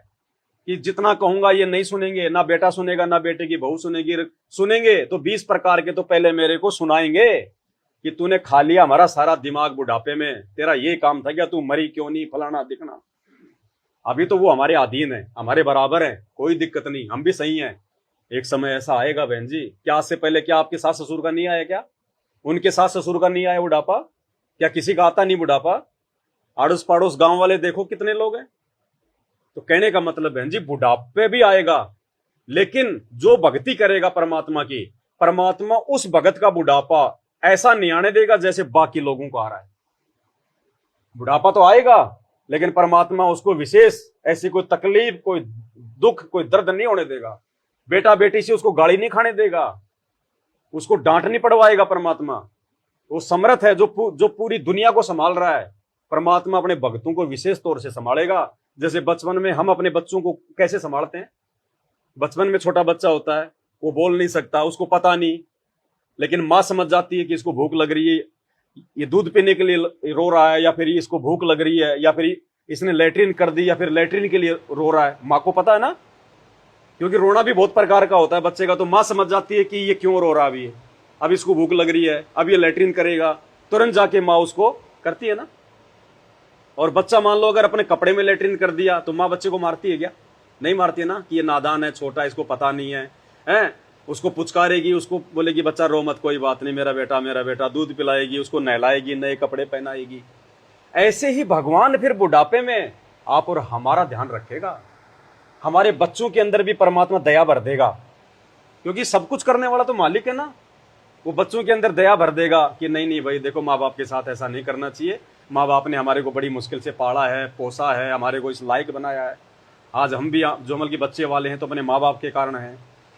Speaker 1: कि जितना कहूंगा ये नहीं सुनेंगे, ना बेटा सुनेगा ना बेटे की बहू सुनेगी, सुनेंगे तो 20 प्रकार के तो पहले मेरे को सुनाएंगे कि तूने खा लिया हमारा सारा दिमाग बुढ़ापे में, तेरा ये काम था क्या, तू मरी क्यों नहीं, फलाना दिखना। अभी तो वो हमारे अधीन है, हमारे बराबर है, कोई दिक्कत नहीं, हम भी सही हैं। एक समय ऐसा आएगा बहन जी, क्या आज से पहले क्या आपके सास ससुर का नहीं आया, क्या उनके सास ससुर का नहीं आया बुढ़ापा, क्या किसी का आता नहीं बुढ़ापा? आड़ोस पड़ोस गांव वाले देखो कितने लोग हैं। तो कहने का मतलब बहन जी बुढ़ापे भी आएगा, लेकिन जो भक्ति करेगा परमात्मा की, परमात्मा उस भगत का बुढ़ापा ऐसा नहीं आने देगा जैसे बाकी लोगों को आ रहा है। बुढ़ापा तो आएगा, लेकिन परमात्मा उसको विशेष ऐसी कोई तकलीफ, कोई दुख, कोई दर्द नहीं होने देगा। बेटा बेटी से उसको गाली नहीं खाने देगा, उसको डांट नहीं पड़वाएगा परमात्मा। वो समर्थ है जो पूरी दुनिया को संभाल रहा है। परमात्मा अपने भक्तों को विशेष तौर से संभालेगा। जैसे बचपन में हम अपने बच्चों को कैसे संभालते हैं, बचपन में छोटा बच्चा होता है, वो बोल नहीं सकता, उसको पता नहीं, लेकिन माँ समझ जाती है कि इसको भूख लग रही है, ये दूध पीने के लिए रो रहा है, या फिर इसको भूख लग रही है, या फिर इसने लैट्रिन कर दी, या फिर लैट्रिन के लिए रो रहा है। माँ को पता है ना, क्योंकि रोना भी बहुत प्रकार का होता है बच्चे का। तो माँ समझ जाती है कि ये क्यों रो रहा है, अब इसको भूख लग रही है, अब ये लैट्रिन करेगा, तुरंत जाके माँ उसको करती है ना। और बच्चा मान लो अगर अपने कपड़े में लैट्रिन कर दिया तो माँ बच्चे को मारती है क्या? नहीं मारती है ना, कि ये नादान है, छोटा, इसको पता नहीं है, हैं? उसको पुचकारेगी, उसको बोलेगी बच्चा रो मत, कोई बात नहीं, मेरा बेटा, दूध पिलाएगी, उसको नहलाएगी, नए कपड़े पहनाएगी। ऐसे ही भगवान फिर बुढ़ापे में आप और हमारा ध्यान रखेगा। हमारे बच्चों के अंदर भी परमात्मा दया भर देगा, क्योंकि सब कुछ करने वाला तो मालिक है ना। वो बच्चों के अंदर दया भर देगा कि नहीं नहीं भाई देखो, माँ बाप के साथ ऐसा नहीं करना चाहिए। माँ बाप ने हमारे को बड़ी मुश्किल से पाला है, पोसा है, हमारे को इस लायक बनाया है। आज हम भी जो मतलब के बच्चे वाले हैं तो अपने माँ बाप के कारण हैं।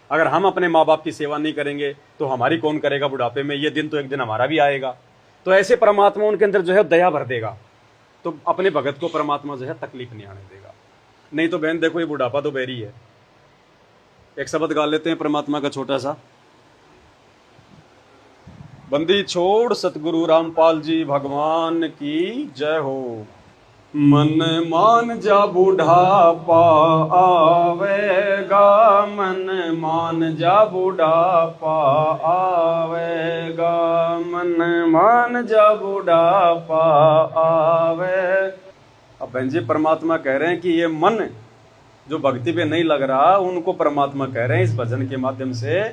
Speaker 1: अगर हम अपने माँ बाप की सेवा नहीं करेंगे तो हमारी कौन करेगा बुढ़ापे में? ये दिन तो एक दिन हमारा भी आएगा। तो ऐसे परमात्मा उनके अंदर जो है दया भर देगा, तो अपने भगत को परमात्मा जो है तकलीफ नहीं आने देगा। नहीं तो बहन देखो, ये बुढ़ापा तो बैरी है। एक शब्द गा लेते हैं परमात्मा का छोटा सा। बंदी छोड़ सतगुरु रामपाल जी भगवान की जय हो। मन मान जा बुढ़ापा आवेगा, मन मान जा बुढ़ापा आवेगा, मन मान जा बुढ़ापा आवे। अब बहन जी परमात्मा कह रहे हैं कि ये मन जो भक्ति पे नहीं लग रहा, उनको परमात्मा कह रहे हैं इस भजन के माध्यम से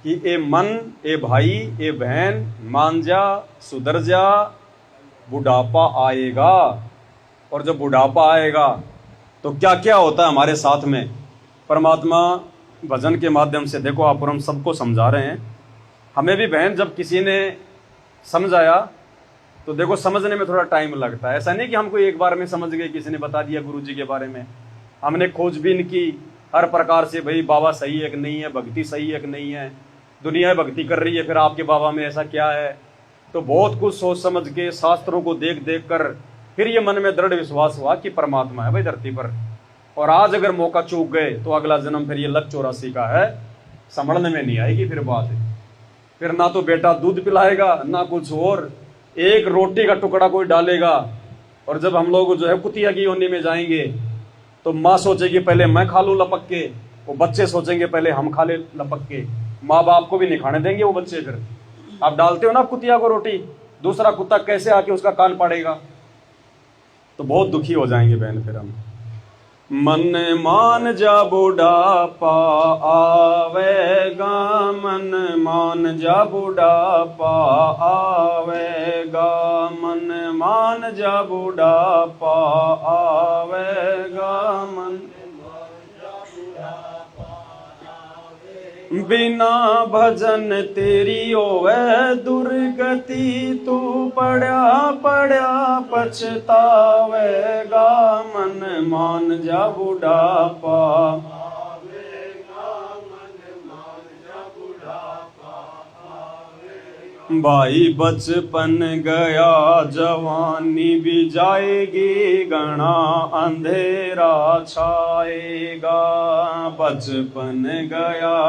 Speaker 1: कि ए मन, ए भाई, ए बहन, मान जा, सुधर जा, बुढ़ापा आएगा। और जब बुढ़ापा आएगा तो क्या क्या होता है हमारे साथ में, परमात्मा भजन के माध्यम से देखो आप और हम सबको समझा रहे हैं। हमें भी बहन जब किसी ने समझाया तो देखो समझने में थोड़ा टाइम लगता है। ऐसा नहीं कि हमको एक बार में समझ गए, किसी ने बता दिया गुरु जी के बारे में। हमने खोजबीन की हर प्रकार से, भाई बाबा सही है कि नहीं है, भक्ति सही है कि नहीं है, दुनिया भक्ति कर रही है, फिर आपके बाबा में ऐसा क्या है। तो बहुत कुछ सोच समझ के शास्त्रों को देख देख कर फिर ये मन में दृढ़ विश्वास हुआ कि परमात्मा है भाई धरती पर। और आज अगर मौका चूक गए तो अगला जन्म फिर ये लक 84 का है, संभलने में नहीं आएगी फिर बात। फिर ना तो बेटा दूध पिलाएगा ना कुछ और, एक रोटी का टुकड़ा कोई डालेगा। और जब हम लोग जो है कुतिया की योनि में जाएंगे तो माँ सोचेगी पहले मैं खा लूं लपक के, वो बच्चे सोचेंगे पहले हम खा ले लपक के। माँ बाप को भी नहीं खाने देंगे वो बच्चे। फिर आप डालते हो ना कुतिया को रोटी, दूसरा कुत्ता कैसे आके उसका कान पाड़ेगा? तो बहुत दुखी हो जाएंगे बहन फिर हम। मन मान जा बुढ़ापा आवेगा, मन मान जा बुढ़ापा आवेगा, मन मान जा बुढ़ापा आवेगा, मन बिना भजन तेरी होवे दुर्गति, तू पड़ा पड़ा पछतावेगा, मन मान जा बुढ़ापा। भाई बचपन गया जवानी भी जाएगी, घना अंधेरा छाएगा। बचपन गया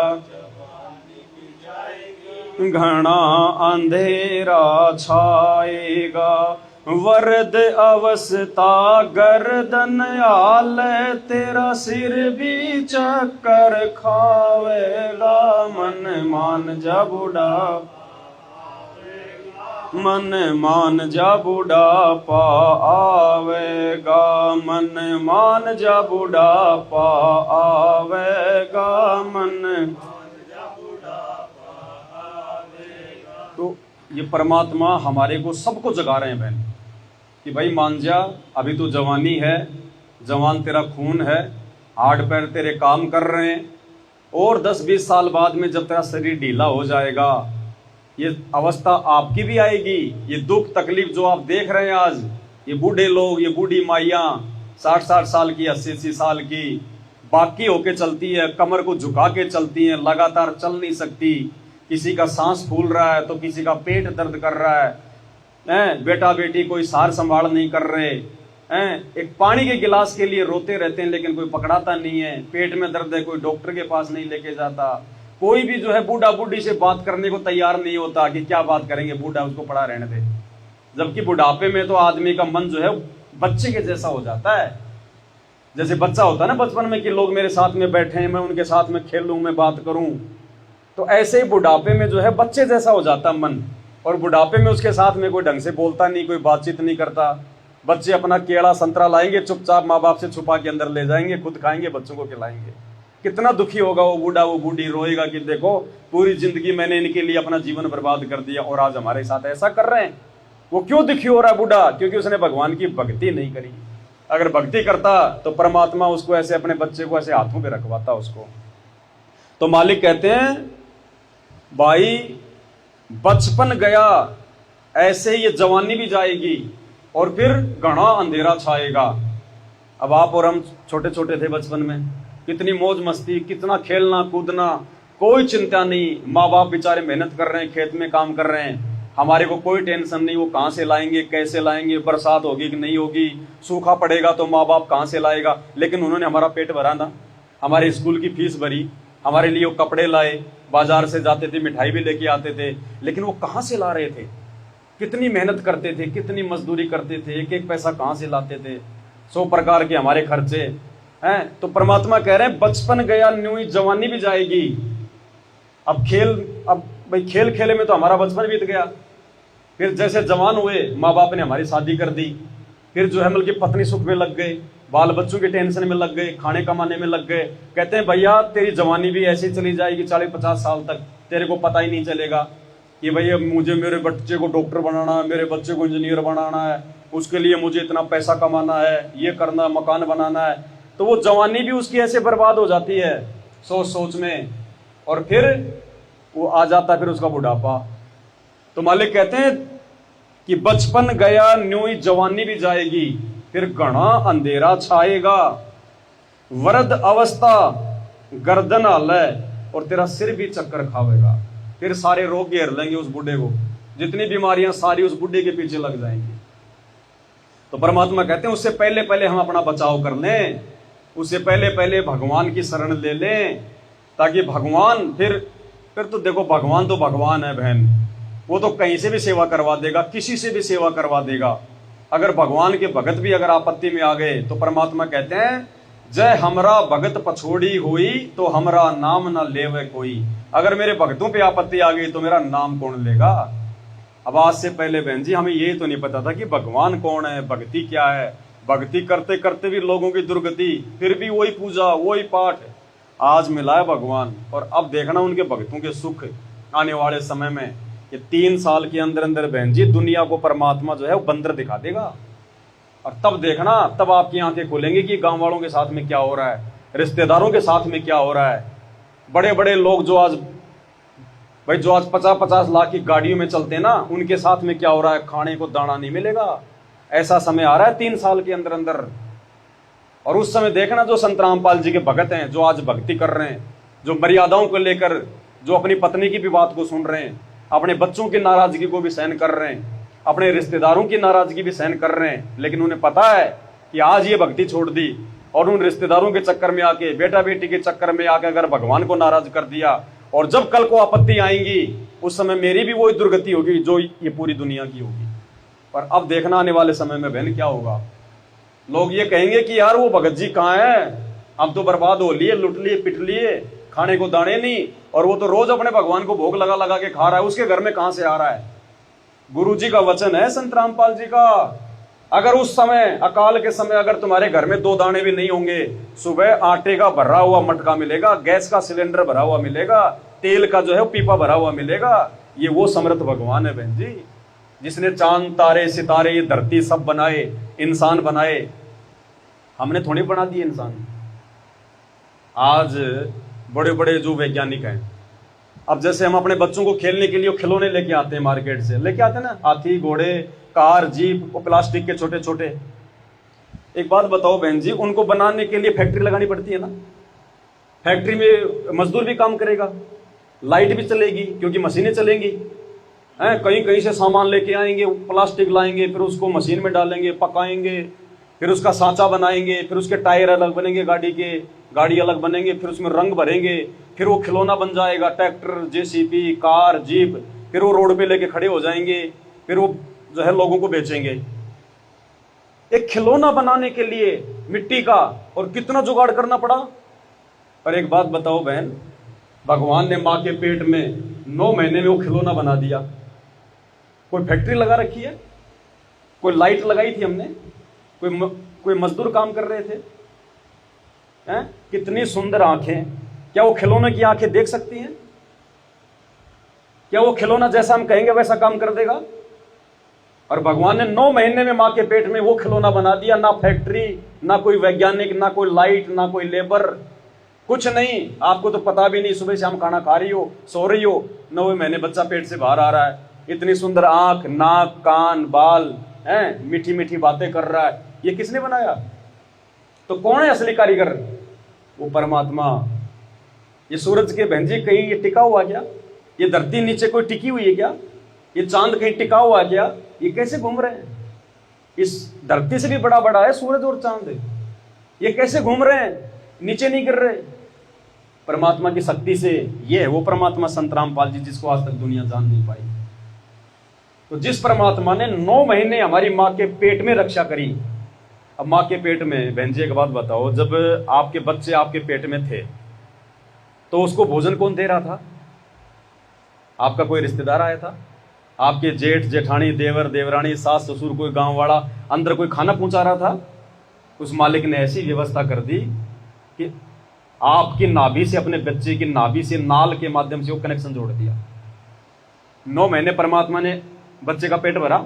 Speaker 1: घना अंधेरा छाएगा, वरद अवस्था गर्दन आल, तेरा सिर भी चक्कर खावेगा, मन मान जा बुढ़ापा, मन मान जा बुढ़ापा आवेगा, मन मान जा बुढ़ापा आवेगा, मन। तो ये परमात्मा हमारे को सबको जगा रहे हैं बहन कि भाई मान जा, अभी तो जवानी है, जवान तेरा खून है, हाथ पैर तेरे काम कर रहे हैं, और 10-20 साल बाद में जब तेरा शरीर ढीला हो जाएगा, ये अवस्था आपकी भी आएगी। ये दुख तकलीफ जो आप देख रहे हैं आज, ये बूढ़े लोग, ये बूढ़ी माइयाँ 60-60 साल की, 80-80 साल की बाकी होके चलती है, कमर को झुका के चलती है, लगातार चल नहीं सकती। किसी का सांस फूल रहा है तो किसी का पेट दर्द कर रहा है, बेटा बेटी कोई सार संभाल नहीं कर रहे हैं, एक पानी के गिलास के लिए रोते रहते हैं लेकिन कोई पकड़ाता नहीं है, पेट में दर्द है कोई डॉक्टर के पास नहीं लेके जाता, कोई भी जो है बूढ़ा बूढ़ी से बात करने को तैयार नहीं होता कि क्या बात करेंगे, बूढ़ा उसको पड़ा रहने दे। जबकि बुढ़ापे में तो आदमी का मन जो है बच्चे के जैसा हो जाता है। जैसे बच्चा होता है ना बचपन में कि लोग मेरे साथ में बैठे हैं, मैं उनके साथ में खेलूं, मैं बात करूं, तो ऐसे ही बुढ़ापे में जो है बच्चे जैसा हो जाता मन। और बुढ़ापे में उसके साथ में कोई ढंग से बोलता नहीं, कोई बातचीत नहीं करता। बच्चे अपना केला संतरा लाएंगे, चुपचाप माँ बाप से छुपा के अंदर ले जाएंगे, खुद खाएंगे, बच्चों को खिलाएंगे। कितना दुखी होगा वो बूढ़ा वो बूढ़ी, रोएगा कि देखो पूरी जिंदगी मैंने इनके लिए अपना जीवन बर्बाद कर दिया और आज हमारे साथ ऐसा कर रहे हैं। वो क्यों दुखी हो रहा है बूढ़ा? क्योंकि उसने भगवान की भक्ति नहीं करी। अगर भक्ति करता तो परमात्मा उसको ऐसे अपने बच्चे को ऐसे हाथों पे रखवाता उसको। तो मालिक कहते हैं भाई बचपन गया, ऐसे ये जवानी भी जाएगी और फिर घना अंधेरा छाएगा। अब आप और हम छोटे छोटे थे बचपन में, कितनी मौज मस्ती, कितना खेलना कूदना, कोई चिंता नहीं। माँ बाप बेचारे मेहनत कर रहे हैं, खेत में काम कर रहे हैं, हमारे को कोई टेंशन नहीं वो कहाँ से लाएंगे, कैसे लाएंगे, बरसात होगी कि नहीं होगी, सूखा पड़ेगा तो माँ बाप कहाँ से लाएगा। लेकिन उन्होंने हमारा पेट भरा ना, हमारे स्कूल की फीस भरी, हमारे लिए वो कपड़े लाए, बाजार से जाते थे मिठाई भी लेके आते थे। लेकिन वो कहाँ से ला रहे थे? कितनी मेहनत करते थे, कितनी मजदूरी करते थे, एक एक पैसा कहाँ से लाते थे, 100 प्रकार के हमारे खर्चे हैं। तो परमात्मा कह रहे हैं बचपन गया न्यू जवानी भी जाएगी। अब भाई खेल खेले में तो हमारा बचपन बीत गया। फिर जैसे जवान हुए माँ बाप ने हमारी शादी कर दी, फिर जो है मतलब कि पत्नी सुख में लग गए, बाल बच्चों की टेंशन में लग गए, खाने कमाने में लग गए। कहते हैं भैया तेरी जवानी भी ऐसी चली जाएगी 40-50 साल तक, तेरे को पता ही नहीं चलेगा कि भैया मुझे मेरे बच्चे को डॉक्टर बनाना है, मेरे बच्चे को इंजीनियर बनाना है, उसके लिए मुझे इतना पैसा कमाना है, ये करना, मकान बनाना है। तो वो जवानी भी उसकी ऐसे बर्बाद हो जाती है सोच सोच में, और फिर वो आ जाता है फिर उसका बुढ़ापा। तो मालिक कहते हैं कि बचपन गया न्यू जवानी भी जाएगी, फिर घना अंधेरा छाएगा, वृद्ध अवस्था गर्दन हालय और तेरा सिर भी चक्कर खावेगा। फिर सारे रोग घेर लेंगे उस बूढ़े को, जितनी बीमारियां सारी उस बूढ़े के पीछे लग जाएंगी। तो परमात्मा कहते हैं उससे पहले पहले हम अपना बचाव कर लें, उससे पहले पहले भगवान की शरण ले लें, ताकि भगवान फिर तो देखो भगवान तो भगवान है बहन, वो तो कहीं से भी सेवा करवा देगा, किसी से भी सेवा करवा देगा। अगर भगवान के भगत भी अगर आपत्ति में आ गए तो परमात्मा कहते हैं जय हमरा भगत पछोड़ी हुई तो हमरा नाम ना लेवे कोई। अगर मेरे भक्तों पे आपत्ति आ गई तो मेरा नाम कौन लेगा? अब आज से पहले बहन जी हमें ये तो नहीं पता था कि भगवान कौन है, भक्ति क्या है। भक्ति करते करते भी लोगों की दुर्गति, फिर भी वही पूजा वही पाठ। आज मिला है भगवान, और अब देखना उनके भक्तों के सुख आने वाले समय में। ये 3 साल के अंदर अंदर बहन जी दुनिया को परमात्मा जो है वो बंदर दिखा देगा, और तब देखना, तब आपकी आंखें खुलेंगी कि गांव वालों के साथ में क्या हो रहा है, रिश्तेदारों के साथ में क्या हो रहा है। बड़े बड़े लोग जो आज 50-50 लाख की गाड़ियों में चलते हैं ना, उनके साथ में क्या हो रहा है, खाने को दाना नहीं मिलेगा। ऐसा समय आ रहा है 3 साल के अंदर अंदर। और उस समय देखना जो संत रामपाल जी के भगत हैं, जो आज भक्ति कर रहे हैं, जो मर्यादाओं को लेकर, जो अपनी पत्नी की भी बात को सुन रहे हैं, अपने बच्चों की नाराजगी को भी सहन कर रहे हैं, अपने रिश्तेदारों की नाराजगी भी सहन कर रहे हैं, लेकिन उन्हें पता है कि आज ये भक्ति छोड़ दी और उन रिश्तेदारों के चक्कर में आके, बेटा बेटी के चक्कर में आके अगर भगवान को नाराज कर दिया, और जब कल को आपत्ति आएंगी उस समय मेरी भी वही दुर्गति होगी जो ये पूरी दुनिया की होगी। पर अब देखना आने वाले समय में बहन क्या होगा। लोग ये कहेंगे कि यार वो भगत जी कहाँ है, अब तो बर्बाद हो लिए, लुट लिए, पिट लिए, खाने को दाने नहीं, और वो तो रोज अपने भगवान को भोग लगा लगा के खा रहा है, उसके घर में कहां से आ रहा है। गुरु जी का वचन है संत रामपाल जी का, अगर उस समय अकाल के समय अगर तुम्हारे घर में 2 दाने भी नहीं होंगे, सुबह आटे का भरा हुआ मटका मिलेगा, गैस का सिलेंडर भरा हुआ मिलेगा, तेल का जो है पीपा भरा हुआ मिलेगा। ये वो समर्थ भगवान है बहन जी, जिसने चांद तारे सितारे ये धरती सब बनाए, इंसान बनाए। हमने थोड़ी बना दिए इंसान। आज बड़े बड़े जो वैज्ञानिक हैं, अब जैसे हम अपने बच्चों को खेलने के लिए खिलौने लेके आते हैं, मार्केट से लेके आते हैं ना, हाथी घोड़े कार जीप, वो प्लास्टिक के छोटे छोटे। एक बात बताओ बहन जी, उनको बनाने के लिए फैक्ट्री लगानी पड़ती है ना, फैक्ट्री में मजदूर भी काम करेगा, लाइट भी चलेगी क्योंकि मशीनें चलेंगी, हैं कहीं कहीं से सामान लेके आएंगे, प्लास्टिक लाएंगे, फिर उसको मशीन में डालेंगे, पकाएंगे, फिर उसका सांचा बनाएंगे, फिर उसके टायर अलग बनेंगे, गाड़ी अलग बनेंगे, फिर उसमें रंग भरेंगे, फिर वो खिलौना बन जाएगा, ट्रैक्टर जेसीबी कार जीप, फिर वो रोड पे लेके खड़े हो जाएंगे, फिर वो जो है लोगों को बेचेंगे। एक खिलौना बनाने के लिए मिट्टी का और कितना जुगाड़ करना पड़ा। पर एक बात बताओ बहन, भगवान ने माँ के पेट में 9 महीने में वो खिलौना बना दिया। कोई फैक्ट्री लगा रखी है, कोई लाइट लगाई थी हमने, कोई मजदूर काम कर रहे थे, हैं? कितनी सुंदर आंखें। क्या वो खिलौने की आंखें देख सकती हैं? क्या वो खिलौना जैसा हम कहेंगे वैसा काम कर देगा? और भगवान ने 9 महीने में मां के पेट में वो खिलौना बना दिया। ना फैक्ट्री, ना कोई वैज्ञानिक, ना कोई लाइट, ना कोई लेबर, कुछ नहीं। आपको तो पता भी नहीं, सुबह शाम खाना खा रही हो, सो रही हो, 9वें महीने बच्चा पेट से बाहर आ रहा है। इतनी सुंदर आंख, नाक, कान, बाल, हैं, मीठी मीठी बातें कर रहा है। ये किसने बनाया? तो कौन है असली कारीगर? वो परमात्मा। ये सूरज के बहन जी कहीं ये टिका हुआ क्या? ये धरती नीचे कोई टिकी हुई है क्या? ये चांद कहीं टिका हुआ है क्या? ये कैसे घूम रहे हैं? इस धरती से भी बड़ा बड़ा है सूरज और चांद। ये कैसे घूम रहे हैं? नीचे नहीं गिर रहे। परमात्मा की शक्ति से। ये है वो परमात्मा संत रामपाल जी, जिसको आज तक दुनिया जान नहीं पाई। तो जिस परमात्मा ने 9 महीने हमारी माँ के पेट में रक्षा करी। अब माँ के पेट में, बहन जी एक बात बताओ, जब आपके बच्चे आपके पेट में थे तो उसको भोजन कौन दे रहा था? आपका कोई रिश्तेदार आया था? आपके जेठ जेठानी, देवर देवरानी, सास ससुर, कोई गांव वाला अंदर कोई खाना पहुंचा रहा था? उस मालिक ने ऐसी व्यवस्था कर दी कि आपकी नाभि से, अपने बच्चे की नाभि से, नाल के माध्यम से वो कनेक्शन जोड़ दिया। 9 महीने परमात्मा ने बच्चे का पेट भरा,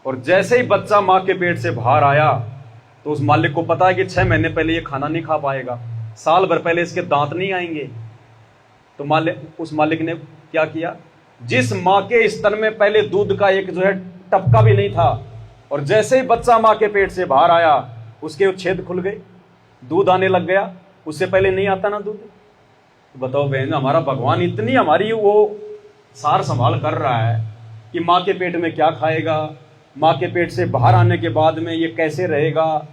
Speaker 1: और जैसे ही बच्चा मां के पेट से बाहर आया तो उस मालिक को पता है कि 6 महीने पहले ये खाना नहीं खा पाएगा, साल भर पहले इसके दांत नहीं आएंगे। तो उस मालिक ने क्या किया? जिस मां के स्तन में पहले दूध का एक जो है टपका भी नहीं था, और जैसे ही बच्चा मां के पेट से बाहर आया उसके छेद खुल गए, दूध आने लग गया। उससे पहले नहीं आता ना दूध। तो बताओ बहन, हमारा भगवान इतनी हमारी वो सार संभाल कर रहा है कि मां के पेट में क्या खाएगा, मां के पेट से बाहर आने के बाद में ये कैसे रहेगा।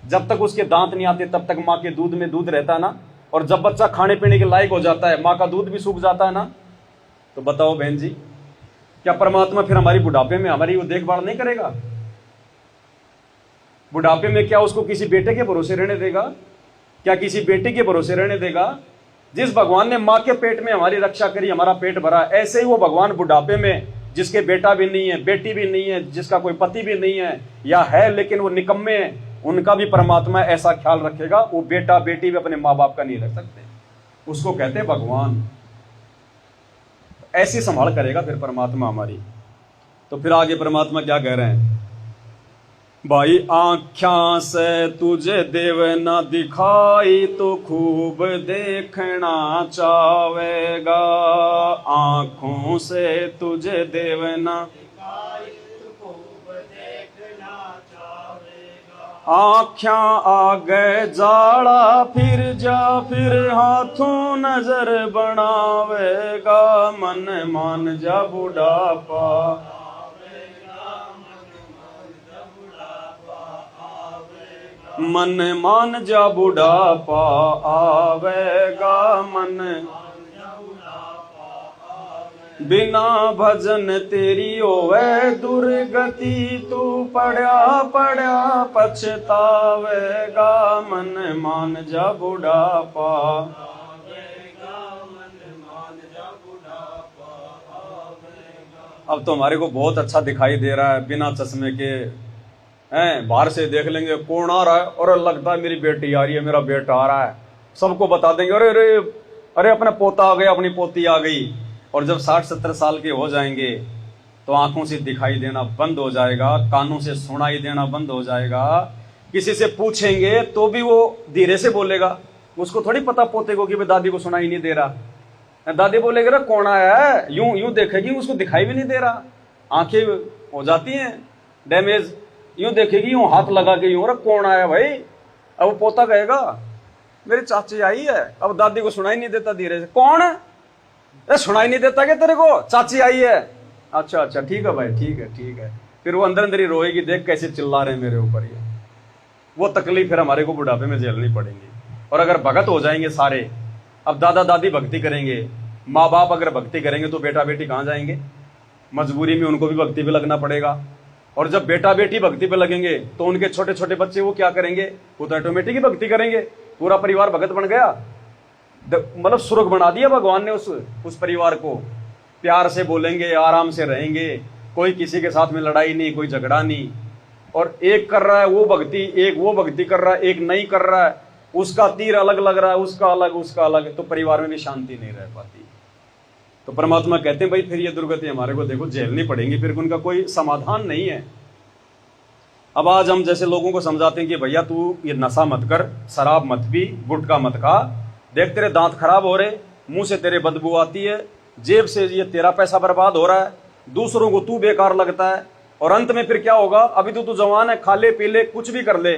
Speaker 1: जब तक उसके दांत नहीं आते तब तक मां के दूध में दूध रहता है ना, और जब बच्चा खाने पीने के लायक हो जाता है मां का दूध भी सूख जाता है ना। तो बताओ बहन जी, क्या परमात्मा फिर हमारी बुढ़ापे में हमारी वो देखभाल नहीं करेगा? बुढ़ापे में क्या उसको किसी बेटे के भरोसे रहने देगा? क्या किसी बेटी के भरोसे रहने देगा? जिस भगवान ने मां के पेट में हमारी रक्षा करी, हमारा पेट भरा, ऐसे ही वो भगवान बुढ़ापे में, जिसके बेटा भी नहीं है, बेटी भी नहीं है, जिसका कोई पति भी नहीं है, या है लेकिन वो निकम्मे हैं, उनका भी परमात्मा ऐसा ख्याल रखेगा। वो बेटा बेटी भी अपने माँ बाप का नहीं रख सकते, उसको कहते हैं भगवान। ऐसी संभाल करेगा फिर परमात्मा हमारी। तो फिर आगे परमात्मा क्या कह रहे हैं? भाई आँख्या से तुझे देव न दिखाई तो खूब देखना चाहेगा, आँखों से तुझे देव न आँख्या आगे जाड़ा फिर जा, फिर हाथों नजर बनावेगा, मन मान जा बुढ़ापा मन मान जा बुढ़ापा आवेगा, मन बिना भजन तेरी होवे दुर्गति, तू पड़ा पड़ा पछतावेगा, मन मान जा बुढ़ापा। अब तो हमारे को बहुत अच्छा दिखाई दे रहा है बिना चश्मे के, हैं, बाहर से देख लेंगे कौन आ रहा है, और लगता है मेरी बेटी आ रही है, मेरा बेटा आ रहा है, सबको बता देंगे अरे अरे अरे अपना पोता आ गया, अपनी पोती आ गई। और जब 60-70 साल के हो जाएंगे तो आंखों से दिखाई देना बंद हो जाएगा, कानों से सुनाई देना बंद हो जाएगा। किसी से पूछेंगे तो भी वो धीरे से बोलेगा, उसको थोड़ी पता पोते को कि भाई दादी को सुनाई नहीं दे रहा। दादी बोलेगी ना कौन आया है, यूं यूं देखेगी, उसको दिखाई भी नहीं दे रहा, आंखें हो जाती हैं डैमेज, यूं देखेगी, यूं हाथ लगा के यूं, कौन आया भाई। अब पोता कहेगा मेरी चाची आई है, अब दादी को सुनाई नहीं देता, धीरे से कौन है, सुनाई नहीं देता क्या तेरे को, चाची आई है, अच्छा अच्छा ठीक है भाई, ठीक है ठीक है। फिर वो अंदर अंदर ही रोएगी, देख कैसे चिल्ला रहे हैं मेरे ऊपर। ये वो तकलीफ फिर हमारे को बुढ़ापे में झेलनी पड़ेगी। और अगर भगत हो जाएंगे सारे, अब दादा दादी भक्ति करेंगे, माँ बाप अगर भक्ति करेंगे तो बेटा बेटी कहाँ जाएंगे? मजबूरी में उनको भी भक्ति पे लगना पड़ेगा। और जब बेटा बेटी भक्ति पे लगेंगे तो उनके छोटे छोटे बच्चे वो क्या करेंगे? वो तो ऑटोमेटिक ही भक्ति करेंगे, पूरा परिवार भगत बन गया। मतलब स्वर्ग बना दिया भगवान ने उस परिवार को। प्यार से बोलेंगे, आराम से रहेंगे, कोई किसी के साथ में लड़ाई नहीं, कोई झगड़ा नहीं। और एक कर रहा है वो भक्ति, एक वो भक्ति कर रहा है, एक नहीं कर रहा है, उसका तीर अलग लग रहा है, उसका अलग, तो परिवार में भी शांति नहीं रह पाती। तो परमात्मा कहते हैं भाई फिर ये दुर्गति हमारे को देखो झेलनी पड़ेंगी, फिर उनका कोई समाधान नहीं है। अब आज हम जैसे लोगों को समझाते हैं कि भैया तू ये नशा मत कर, शराब मत पी, गुटखा मत खा, देख तेरे दांत खराब हो रहे, मुंह से तेरे बदबू आती है, जेब से ये तेरा पैसा बर्बाद हो रहा है, दूसरों को तू बेकार लगता है, और अंत में फिर क्या होगा, अभी तो तू जवान है, खा ले पी ले कुछ भी कर ले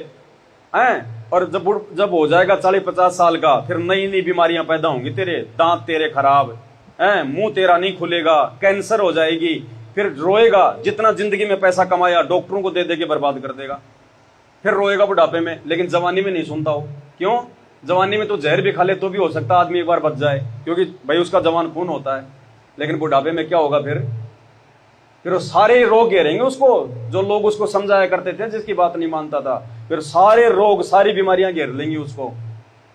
Speaker 1: हैं, और जब हो जाएगा 40-50 साल का, फिर नई नई बीमारियां पैदा होंगी, तेरे दांत तेरे खराब हैं, मुंह तेरा नहीं खुलेगा, कैंसर हो जाएगी, फिर रोएगा, जितना जिंदगी में पैसा कमाया डॉक्टरों को दे दे के बर्बाद कर देगा, फिर रोएगा बुढ़ापे में। लेकिन जवानी में नहीं सुनता हो, क्यों? जवानी में तो जहर भी खा ले तो भी हो सकता है आदमी एक बार बच जाए, क्योंकि भाई उसका जवान खून होता है। लेकिन बुढ़ापे में क्या होगा, फिर वो सारे रोग घेरेंगे उसको, जो लोग उसको समझाया करते थे, जिसकी बात नहीं मानता था, फिर सारे रोग सारी बीमारियां घेर लेंगी उसको।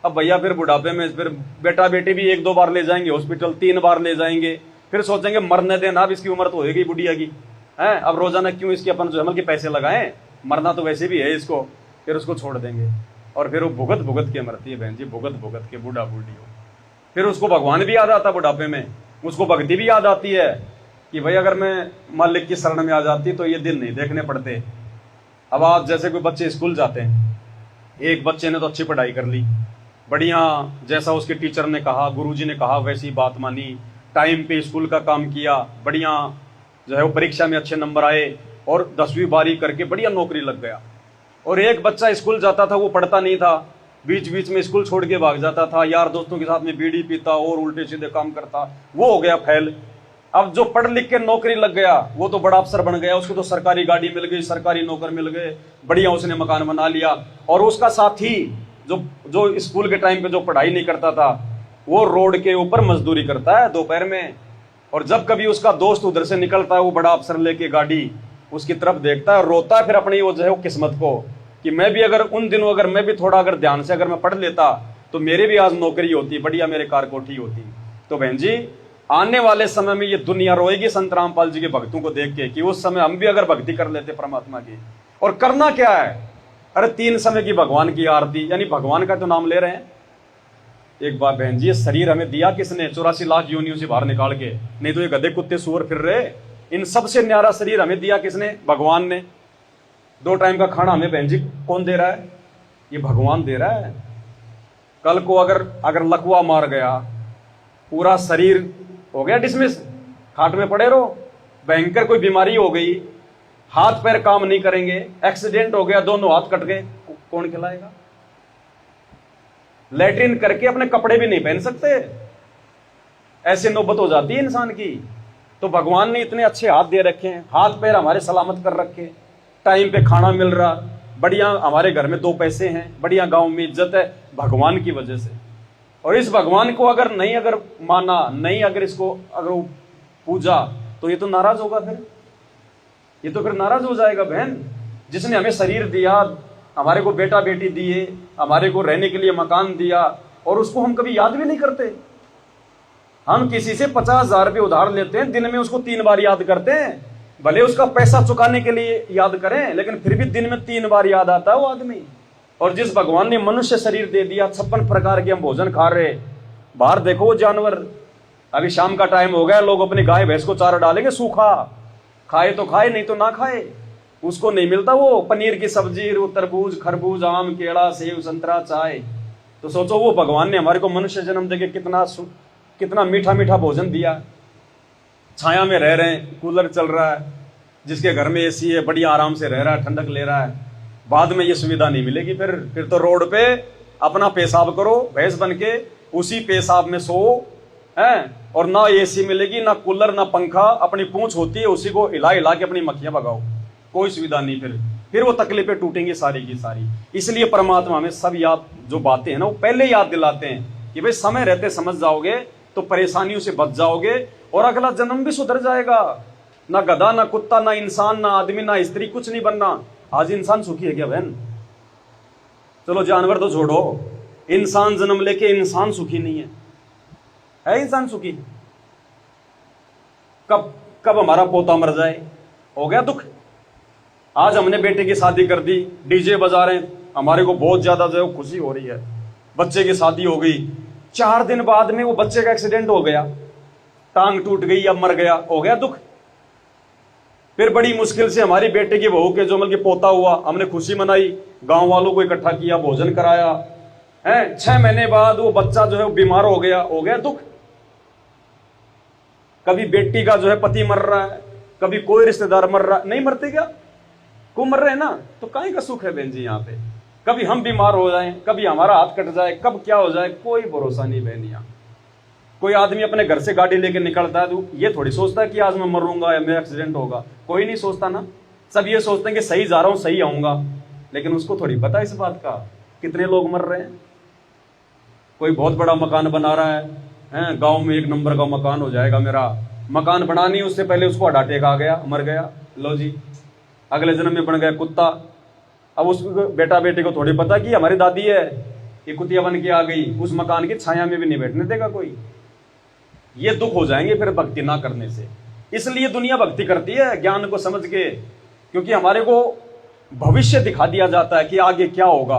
Speaker 1: अब भैया फिर बुढ़ापे में फिर बेटा बेटी भी 1-2 बार ले जाएंगे हॉस्पिटल, 3 बार ले जाएंगे, फिर सोचेंगे मरने देना, अब इसकी उम्र तो होगी बुढ़िया की है, अब रोजाना क्यों इसके अपन जो के पैसे लगाएं, मरना तो वैसे भी है इसको, फिर उसको छोड़ देंगे। और फिर वो भुगत भुगत के मरती है बहन जी, भुगत भुगत के बूढ़ा बूढ़ी हो। फिर उसको भगवान भी याद आता बुढ़ापे में, उसको भक्ति भी याद आती है कि भाई अगर मैं मालिक की शरण में आ जाती तो ये दिन नहीं देखने पड़ते। अब आप जैसे कोई बच्चे स्कूल जाते हैं, एक बच्चे ने तो अच्छी पढ़ाई कर ली, बढ़िया, जैसा उसके टीचर ने कहा, गुरुजी ने कहा वैसी बात मानी, टाइम पे स्कूल का काम किया, बढ़िया जो है वो परीक्षा में अच्छे नंबर आए और 10वीं 12वीं करके बढ़िया नौकरी लग गया। और एक बच्चा स्कूल जाता था, वो पढ़ता नहीं था, बीच बीच में स्कूल छोड़ के भाग जाता था, यार दोस्तों के साथ में बीड़ी पीता और उल्टे सीधे काम करता, वो हो गया फेल। अब जो पढ़ लिख के नौकरी लग गया वो तो बड़ा अफसर बन गया, उसको तो सरकारी गाड़ी मिल गई, सरकारी नौकर मिल गए, बढ़िया उसने मकान बना लिया। और उसका साथी जो स्कूल के टाइम पे जो पढ़ाई नहीं करता था, वो रोड के ऊपर मजदूरी करता है दोपहर में। और जब कभी उसका दोस्त उधर से निकलता है, वो बड़ा अफसर लेके गाड़ी, उसकी तरफ देखता है, रोता है फिर अपनी वो जो है वो किस्मत को, कि मैं भी अगर उन दिनों अगर मैं भी थोड़ा अगर ध्यान से अगर मैं पढ़ लेता तो मेरी भी आज नौकरी होती, बढ़िया मेरे कार कोठी होती। तो बहन जी आने वाले समय में ये दुनिया रोएगी संत रामपाल जी के भक्तों को देख के, कि उस समय हम भी अगर भक्ति कर लेते परमात्मा की। और करना क्या है, अरे 3 समय की भगवान की आरती, यानी भगवान का तो नाम ले रहे हैं। एक बार बहन जी, ये शरीर हमें दिया किसने? 84 लाख योनियों से बाहर निकाल के, नहीं तो ये गधे कुत्ते सुअर फिर रहे। इन सबसे न्यारा शरीर हमें दिया किसने? भगवान ने। 2 टाइम का खाना हमें बहन जी कौन दे रहा है? ये भगवान दे रहा है। कल को अगर लकवा मार गया, पूरा शरीर हो गया डिसमिस, खाट में पड़े रहो, भयंकर कोई बीमारी हो गई, हाथ पैर काम नहीं करेंगे, एक्सीडेंट हो गया, दोनों हाथ कट गए, कौन खिलाएगा? लैट्रिन करके अपने कपड़े भी नहीं पहन सकते, ऐसी नौबत हो जाती है इंसान की। तो भगवान ने इतने अच्छे हाथ दे रखे हैं, हाथ पैर हमारे सलामत कर रखे, टाइम पे खाना मिल रहा, बढ़िया हमारे घर में 2 पैसे हैं, बढ़िया गांव में इज्जत है, भगवान की वजह से। और इस भगवान को अगर माना, नहीं अगर इसको वो पूजा, तो ये तो नाराज होगा, ये तो फिर नाराज हो जाएगा बहन। जिसने हमें शरीर दिया, हमारे को बेटा बेटी दिए, हमारे को रहने के लिए मकान दिया, और उसको हम कभी याद भी नहीं करते। हम किसी से 50,000 रुपये उधार लेते हैं, दिन में उसको 3 बार याद करते हैं, भले उसका पैसा चुकाने के लिए याद करें, लेकिन फिर भी दिन में 3 बार याद आता है वो आदमी। और जिस भगवान ने मनुष्य शरीर दे दिया, 56 प्रकार के हम भोजन खा रहे, बाहर देखो वो जानवर, अभी शाम का टाइम हो गया, लोग अपनी गाय भैंस को चारा डालेंगे सूखा, खाए तो खाए नहीं तो ना खाए, उसको नहीं मिलता वो पनीर की सब्जी, तरबूज खरबूज आम केला सेब संतरा चाय। तो सोचो वो भगवान ने हमारे को मनुष्य जन्म देके कितना मीठा मीठा भोजन दिया। छाया में रह रहे हैं, कूलर चल रहा है, जिसके घर में एसी है बढ़िया आराम से रह रहा है, ठंडक ले रहा है। बाद में ये सुविधा नहीं मिलेगी, फिर तो रोड पे अपना पेशाब करो भैंस बन के, उसी पेशाब में सो है, और ना एसी मिलेगी ना कूलर ना पंखा, अपनी पूंछ होती है उसी को हिला हिला के अपनी मक्खियां भगाओ, कोई सुविधा नहीं। फिर वो तकलीफें टूटेंगी सारी की सारी। इसलिए परमात्मा हमें सब याद जो बातें हैं ना, वो पहले याद दिलाते हैं कि भाई समय रहते समझ जाओगे तो परेशानियों से बच जाओगे, और अगला जन्म भी सुधर जाएगा। ना गधा ना कुत्ता ना इंसान ना आदमी ना स्त्री, कुछ नहीं बनना। आज इंसान सुखी है क्या बहन? चलो जानवर तो छोड़ो, इंसान जन्म लेके इंसान सुखी नहीं है इंसान सुखी? कब हमारा पोता मर जाए हो गया दुख। आज हमने बेटे की शादी कर दी, डीजे बजा रहे हैं, हमारे को बहुत ज्यादा जो है खुशी हो रही है, बच्चे की शादी हो गई, 4 दिन बाद में वो बच्चे का एक्सीडेंट हो गया, टांग टूट गई या मर गया, हो गया दुख। फिर बड़ी मुश्किल से हमारी बेटे की बहू के जो मतलब पोता हुआ, हमने खुशी मनाई, गांव वालों को इकट्ठा किया, भोजन कराया है। 6 महीने बाद वो बच्चा जो है वो बीमार हो गया दुख। कभी बेटी का जो है पति मर रहा है, कभी कोई रिश्तेदार मर रहा है, नहीं मरते क्या, को मर रहे हैं ना, तो काहे का सुख है बहन जी यहाँ पे। कभी हम बीमार हो जाएं, कभी हमारा हाथ कट जाए, कब क्या हो जाए, कोई भरोसा नहीं बहन। यहाँ कोई आदमी अपने घर से गाड़ी लेके निकलता है तो ये थोड़ी सोचता है कि आज मैं मरूंगा या मेरा एक्सीडेंट होगा, कोई नहीं सोचता ना। सब ये सोचते हैं कि सही जा रहा हूं, सही आऊंगा, लेकिन उसको थोड़ी पता इस बात का कितने लोग मर रहे हैं। कोई बहुत बड़ा मकान बना रहा है, गांव में 1 नंबर का मकान हो जाएगा मेरा, मकान बना नहीं उससे पहले उसको हार्ट अटैक आ गया, मर गया, लो जी अगले जन्म में बन गया कुत्ता। अब उस बेटा बेटी को थोड़ी पता कि हमारी दादी है, ये कुतिया बन के आ गई, उस मकान की छाया में भी नहीं बैठने देगा कोई। ये दुख हो जाएंगे फिर भक्ति ना करने से। इसलिए दुनिया भक्ति करती है ज्ञान को समझ के, क्योंकि हमारे को भविष्य दिखा दिया जाता है कि आगे क्या होगा।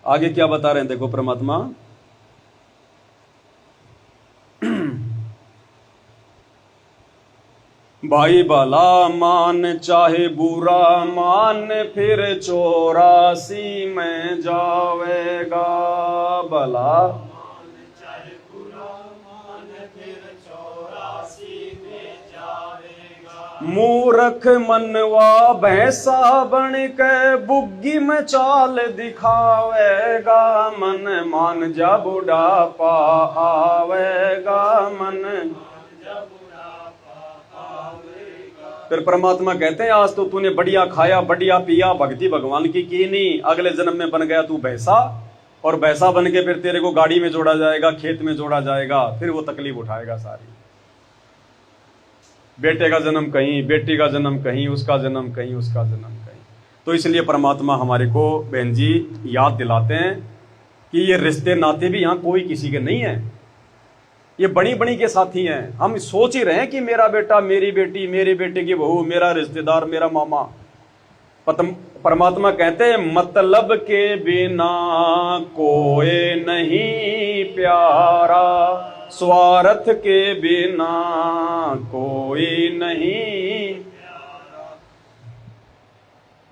Speaker 1: आगे क्या बता रहे हैं देखो परमात्मा, भाई भला मान चाहे बुरा मान, फिर 84 में जावेगा। भला मूर्ख मनवा भैंसा बन के बुग्गी में चाल दिखावेगा। मन मान जा बुढ़ापा आवेगा, मन। फिर परमात्मा कहते हैं आज तो तूने बढ़िया खाया, बढ़िया पिया, भक्ति भगवान की नहीं, अगले जन्म में बन गया तू भैंसा, और भैंसा बन के फिर तेरे को गाड़ी में जोड़ा जाएगा, खेत में जोड़ा जाएगा, फिर वो तकलीफ उठाएगा सारी। बेटे का जन्म कहीं, बेटी का जन्म कहीं, उसका जन्म कहीं, उसका जन्म कहीं। तो इसलिए परमात्मा हमारे को बहन जी याद दिलाते हैं कि ये रिश्ते नाते भी यहाँ कोई किसी के नहीं है, ये बड़ी बड़ी के साथी हैं। हम सोच ही रहे हैं कि मेरा बेटा, मेरी बेटी, मेरे बेटे की बहू, मेरा रिश्तेदार, मेरा मामा। परमात्मा कहते हैं मतलब के बिना कोई नहीं प्यारा, स्वार्थ के बिना कोई नहीं।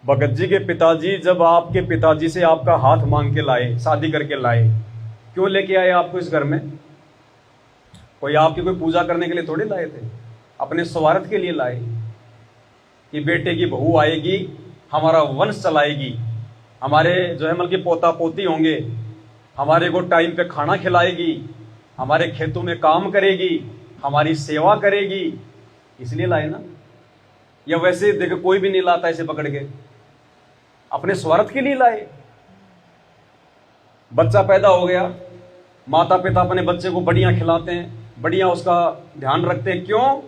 Speaker 1: भगत जी के पिताजी जब आपके पिताजी से आपका हाथ मांग के लाए, शादी करके लाए, क्यों लेके आए आपको इस घर में? कोई आपकी कोई पूजा करने के लिए थोड़ी लाए थे, अपने स्वार्थ के लिए लाए कि बेटे की बहू आएगी, हमारा वंश चलाएगी, हमारे जो है मतलब कि पोता पोती होंगे, हमारे को टाइम पे खाना खिलाएगी, हमारे खेतों में काम करेगी, हमारी सेवा करेगी, इसलिए लाए ना। या वैसे देखो कोई भी नहीं लाता ऐसे पकड़ के, अपने स्वार्थ के लिए लाए। बच्चा पैदा हो गया, माता पिता अपने बच्चे को बढ़िया खिलाते हैं, बढ़िया उसका ध्यान रखते हैं, क्यों?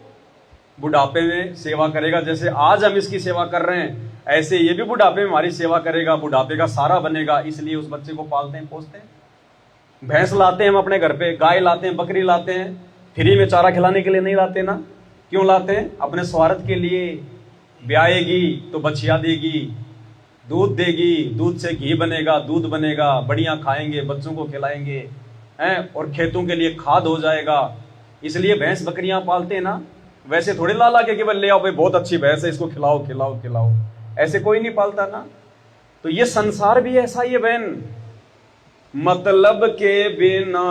Speaker 1: बुढ़ापे में सेवा करेगा। जैसे आज हम इसकी सेवा कर रहे हैं, ऐसे ये भी बुढ़ापे में हमारी सेवा करेगा, बुढ़ापे का सहारा बनेगा, इसलिए उस बच्चे को पालते हैं, पोसते हैं। भैंस लाते हैं हम अपने घर पे, गाय लाते हैं, बकरी लाते हैं, फ्री में चारा खिलाने के लिए नहीं लाते ना। क्यों लाते हैं? अपने स्वार्थ के लिए। ब्याएगी तो बछिया देगी, दूध देगी, दूध से घी बनेगा, दूध बनेगा, बढ़िया खाएंगे, बच्चों को खिलाएंगे हैं, और खेतों के लिए खाद हो जाएगा। इसलिए भैंस बकरियां पालते हैं ना। वैसे थोड़े ला के केवल ले आओ भाई बहुत अच्छी भैंस है, इसको खिलाओ खिलाओ खिलाओ, ऐसे कोई नहीं पालता ना। तो ये संसार भी ऐसा ही है बहन, मतलब के बिना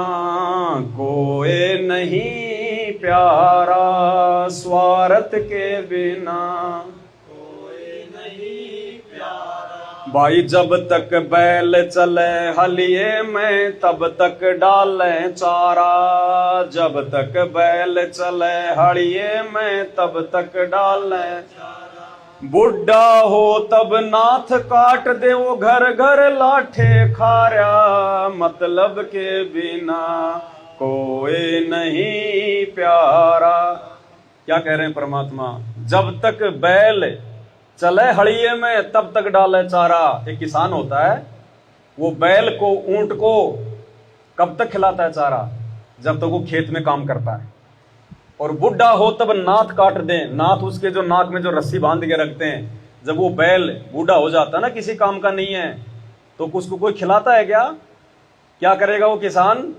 Speaker 1: कोई नहीं प्यारा, स्वार्थ के बिना कोई नहीं प्यारा। भाई जब तक बैल चले हलिए में तब तक डालें चारा, जब तक बैल चले हलिए में तब तक डालें चारा। बुढ़ा हो तब नाथ काट दे वो घर घर लाठे खारा, मतलब के बिना कोई नहीं प्यारा। क्या कह रहे हैं परमात्मा? जब तक बैल चले हड़िए में तब तक डाले चारा। एक किसान होता है, वो बैल को, ऊंट को कब तक खिलाता है चारा? जब तक वो खेत में काम करता है। और बुढ़ा हो तब नाथ काट दें, नाथ उसके जो नाक में जो रस्सी बांध के रखते हैं, जब वो बैल बूढ़ा हो जाता है ना, किसी काम का नहीं है, तो उसको कोई खिलाता है क्या? क्या करेगा वो किसान?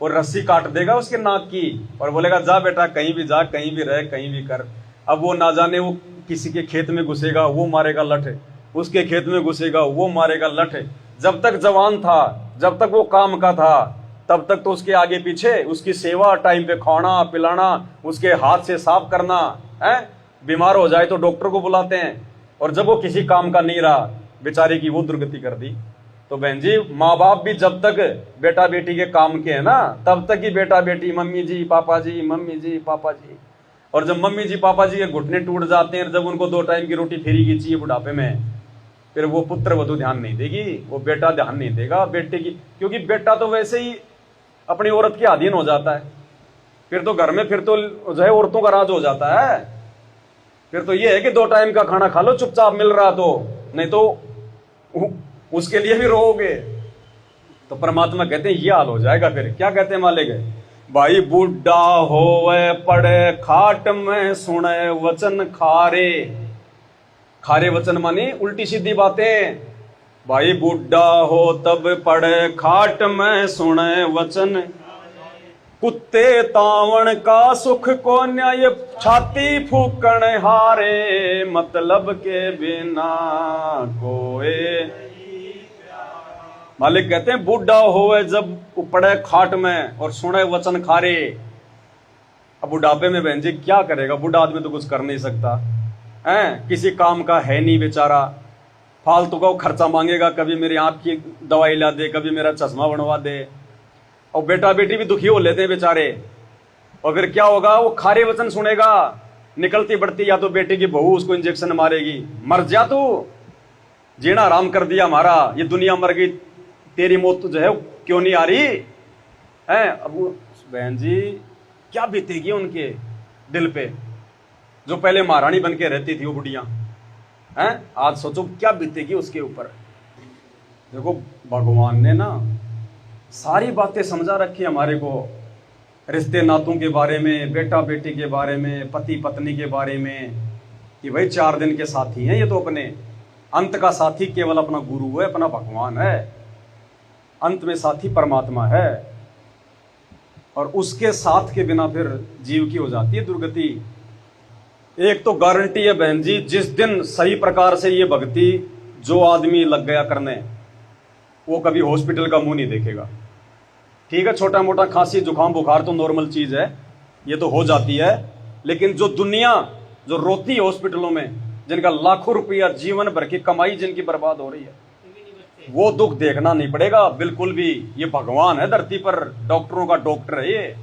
Speaker 1: और रस्सी काट देगा उसके नाक की और बोलेगा जा बेटा कहीं भी जा, कहीं भी रह, कहीं भी कर। अब वो ना जाने वो किसी के खेत में घुसेगा, वो मारेगा लठ, उसके खेत में घुसेगा, वो मारेगा लठ। जब तक जवान था, जब तक वो काम का था, तब तक तो उसके आगे पीछे उसकी सेवा, टाइम पे खाना पिलाना, उसके हाथ से साफ करना है। बीमार हो जाए तो डॉक्टर को बुलाते हैं। और जब वो किसी काम का नहीं रहा, बेचारे की वो दुर्गति कर दी। तो बहन जी, माँ बाप भी जब तक बेटा बेटी के काम के है ना, तब तक ही बेटा बेटी मम्मी जी पापा जी, मम्मी जी पापा जी। और जब मम्मी जी पापा जी के घुटने टूट जाते हैं, जब उनको 2 टाइम की रोटी फ्री की चाहिए बुढ़ापे में, फिर वो पुत्र वधु ध्यान नहीं देगी, वो बेटा ध्यान नहीं देगा बेटे की। क्योंकि बेटा तो वैसे ही अपनी औरत के अधीन हो जाता है। फिर तो घर में फिर तो जो है औरतों का राज हो जाता है। फिर तो ये है कि 2 टाइम का खाना खा लो चुपचाप मिल रहा तो, नहीं तो उसके लिए भी रोओगे। तो परमात्मा कहते हैं ये हाल हो जाएगा। फिर क्या कहते हैं मालिक? भाई बूढ़ा होवे पड़े खाट में, सुने वचन खारे। खारे वचन माने उल्टी सीधी बातें। भाई बूढ़ा हो तब पड़े खाट में, सुने वचन। कुत्ते तावण का सुख को न्याय, छाती फूकण हारे। मतलब के बिना कोई। मालिक कहते हैं बूढ़ा होवे जब पड़े खाट में और सुने वचन खारे। अब बुढ़ापे में बहन जी क्या करेगा? बूढ़ा आदमी तो कुछ कर नहीं सकता है, किसी काम का है नहीं बेचारा। फालतू का वो खर्चा मांगेगा, कभी मेरी आंख की दवाई ला दे, कभी मेरा चश्मा बनवा दे। और बेटा बेटी भी दुखी हो लेते हैं बेचारे। और फिर क्या होगा? वो खारे वचन सुनेगा, निकलती बढ़ती या तो बेटी की बहू उसको इंजेक्शन मारेगी, मर जा तू, जीना आराम कर दिया हमारा, ये दुनिया मर गई, तेरी मौत तो जो है क्यों नहीं आ रही है। अब बहन जी क्या बीतेगी उनके दिल पे, जो पहले महारानी बन के रहती थी वो बुढ़िया हैं, आज सोचो क्या बीतेगी उसके ऊपर। देखो भगवान ने ना सारी बातें समझा रखी हमारे को, रिश्ते नातों के बारे में, बेटा बेटी के बारे में, पति पत्नी के बारे में, कि भाई 4 दिन के साथी हैं ये तो अपने। अंत का साथी केवल अपना गुरु है, अपना भगवान है। अंत में साथी परमात्मा है। और उसके साथ के बिना फिर जीव की हो जाती है दुर्गति। एक तो गारंटी है बहन जी, जिस दिन सही प्रकार से ये भक्ति जो आदमी लग गया करने, वो कभी हॉस्पिटल का मुंह नहीं देखेगा। ठीक है, छोटा मोटा खांसी जुकाम बुखार तो नॉर्मल चीज है, ये तो हो जाती है। लेकिन जो दुनिया जो रोती है हॉस्पिटलों में, जिनका लाखों रुपया जीवन भर की कमाई जिनकी बर्बाद हो रही है, वो दुख देखना नहीं पड़ेगा बिल्कुल भी। ये भगवान है धरती पर, डॉक्टरों का डॉक्टर है ये,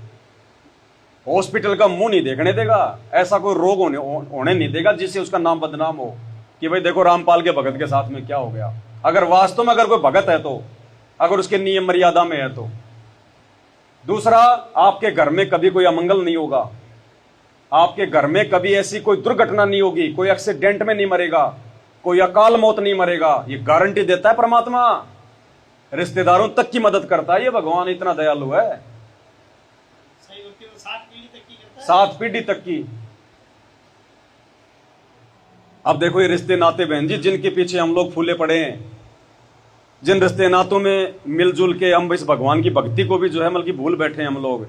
Speaker 1: हॉस्पिटल का मुंह नहीं देखने देगा। ऐसा कोई रोग होने नहीं देगा जिससे उसका नाम बदनाम हो कि भाई देखो रामपाल के भगत के साथ में क्या हो गया। अगर वास्तव में अगर कोई भगत है तो, अगर उसके नियम मर्यादा में है तो। दूसरा, आपके घर में कभी कोई अमंगल नहीं होगा, आपके घर में कभी ऐसी कोई दुर्घटना नहीं होगी, कोई एक्सीडेंट में नहीं मरेगा, कोई अकाल मौत नहीं मरेगा। ये गारंटी देता है परमात्मा। रिश्तेदारों तक की मदद करता है ये भगवान, इतना दयालु है। 7 पीढ़ी तक की। अब देखो ये रिश्ते नाते बहन जी जिनके पीछे हम लोग फूले पड़े हैं, जिन रिश्ते नातों में मिलजुल के हम इस भगवान की भक्ति को भी जो है बल्कि भूल बैठे हैं हम लोग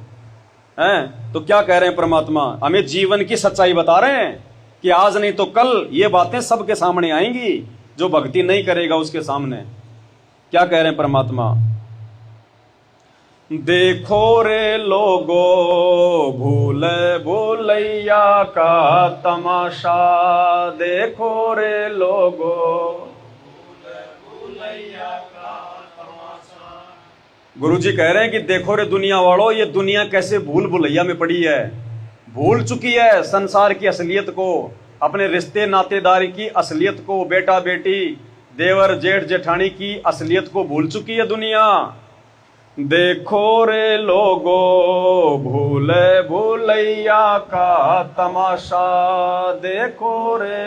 Speaker 1: हैं। तो क्या कह रहे हैं परमात्मा? हमें जीवन की सच्चाई बता रहे हैं कि आज नहीं तो कल ये बातें सबके सामने आएंगी। जो भक्ति नहीं करेगा उसके सामने। क्या कह रहे हैं परमात्मा? देखो रे लोगो भूल भूलैया का तमाशा, देखो रे लोगो भूलैया का तमाशा। गुरु जी कह रहे हैं कि देखो रे दुनिया वालों, ये दुनिया कैसे भूल भुलैया में पड़ी है, भूल चुकी है संसार की असलियत को, अपने रिश्ते नातेदारी की असलियत को, बेटा बेटी देवर जेठ जेठानी की असलियत को भूल चुकी है दुनिया। देखो रे लोगो भूल भूलैया का तमाशा, देखो रे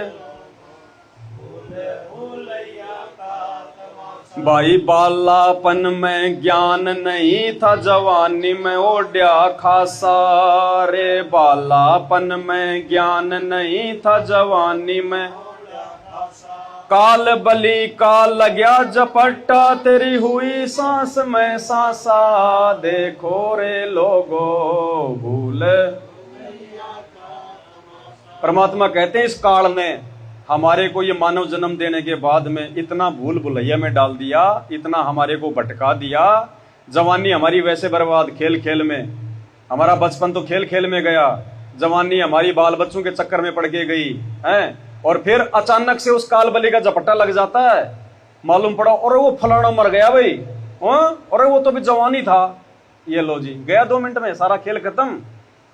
Speaker 1: भूल भूलैया का तमाशा। भाई बालापन में ज्ञान नहीं था, जवानी में ओढ़ा खासा रे। बालापन में ज्ञान नहीं था, जवानी में ओढ़ा खासा। काल बली काल लग्या झपट्टा, तेरी हुई सांस में सांसा, देखो रे लोगो भूल। परमात्मा कहते हैं इस काल ने हमारे को ये मानव जन्म देने के बाद में इतना भूल भुलैया में डाल दिया, इतना हमारे को भटका दिया। जवानी हमारी वैसे बर्बाद खेल खेल में, हमारा बचपन तो खेल खेल में गया, जवानी हमारी बाल बच्चों के चक्कर में पड़ के गई है। और फिर अचानक से उस काल बली का झपट्टा लग जाता है, मालूम पड़ा और वो फलाना मर गया भाई, और वो तो भी जवानी था। ये लो जी, गया 2 मिनट में सारा खेल खत्म।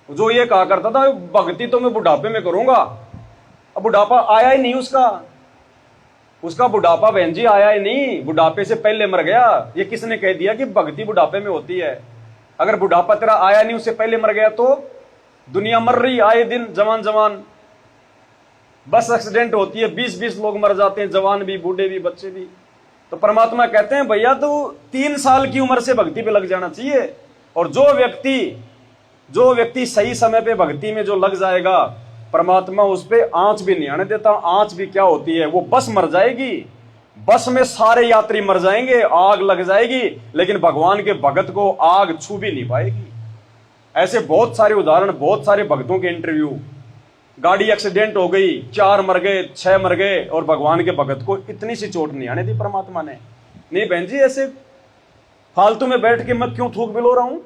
Speaker 1: जो ये कहा करता था भक्ति तो मैं बुढ़ापे में करूंगा, अब बुढ़ापा आया ही नहीं उसका बुढ़ापा बहन जी आया ही नहीं, बुढ़ापे से पहले मर गया। ये किसने कह दिया कि भक्ति बुढ़ापे में होती है? अगर बुढ़ापा तेरा आया नहीं, उससे पहले मर गया, तो दुनिया मर रही आए दिन, जवान जवान बस एक्सीडेंट होती है, 20-20 लोग मर जाते हैं, जवान भी, बूढ़े भी, बच्चे भी। तो परमात्मा कहते हैं भैया तो 3 साल की उम्र से भक्ति पे लग जाना चाहिए। और जो व्यक्ति सही समय पे भक्ति में जो लग जाएगा, परमात्मा उस पे आंच भी नहीं आने देता। आंच भी क्या होती है? वो बस मर जाएगी, बस में सारे यात्री मर जाएंगे, आग लग जाएगी, लेकिन भगवान के भगत को आग छू भी नहीं पाएगी। ऐसे बहुत सारे उदाहरण, बहुत सारे भक्तों के इंटरव्यू। गाड़ी एक्सीडेंट हो गई, 4 मर गए, 6 मर गए, और भगवान के भगत को इतनी सी चोट नहीं आने दी परमात्मा ने। नहीं बहन जी, ऐसे फालतू में बैठ के मैं क्यों थूक बिलो रहा हूं?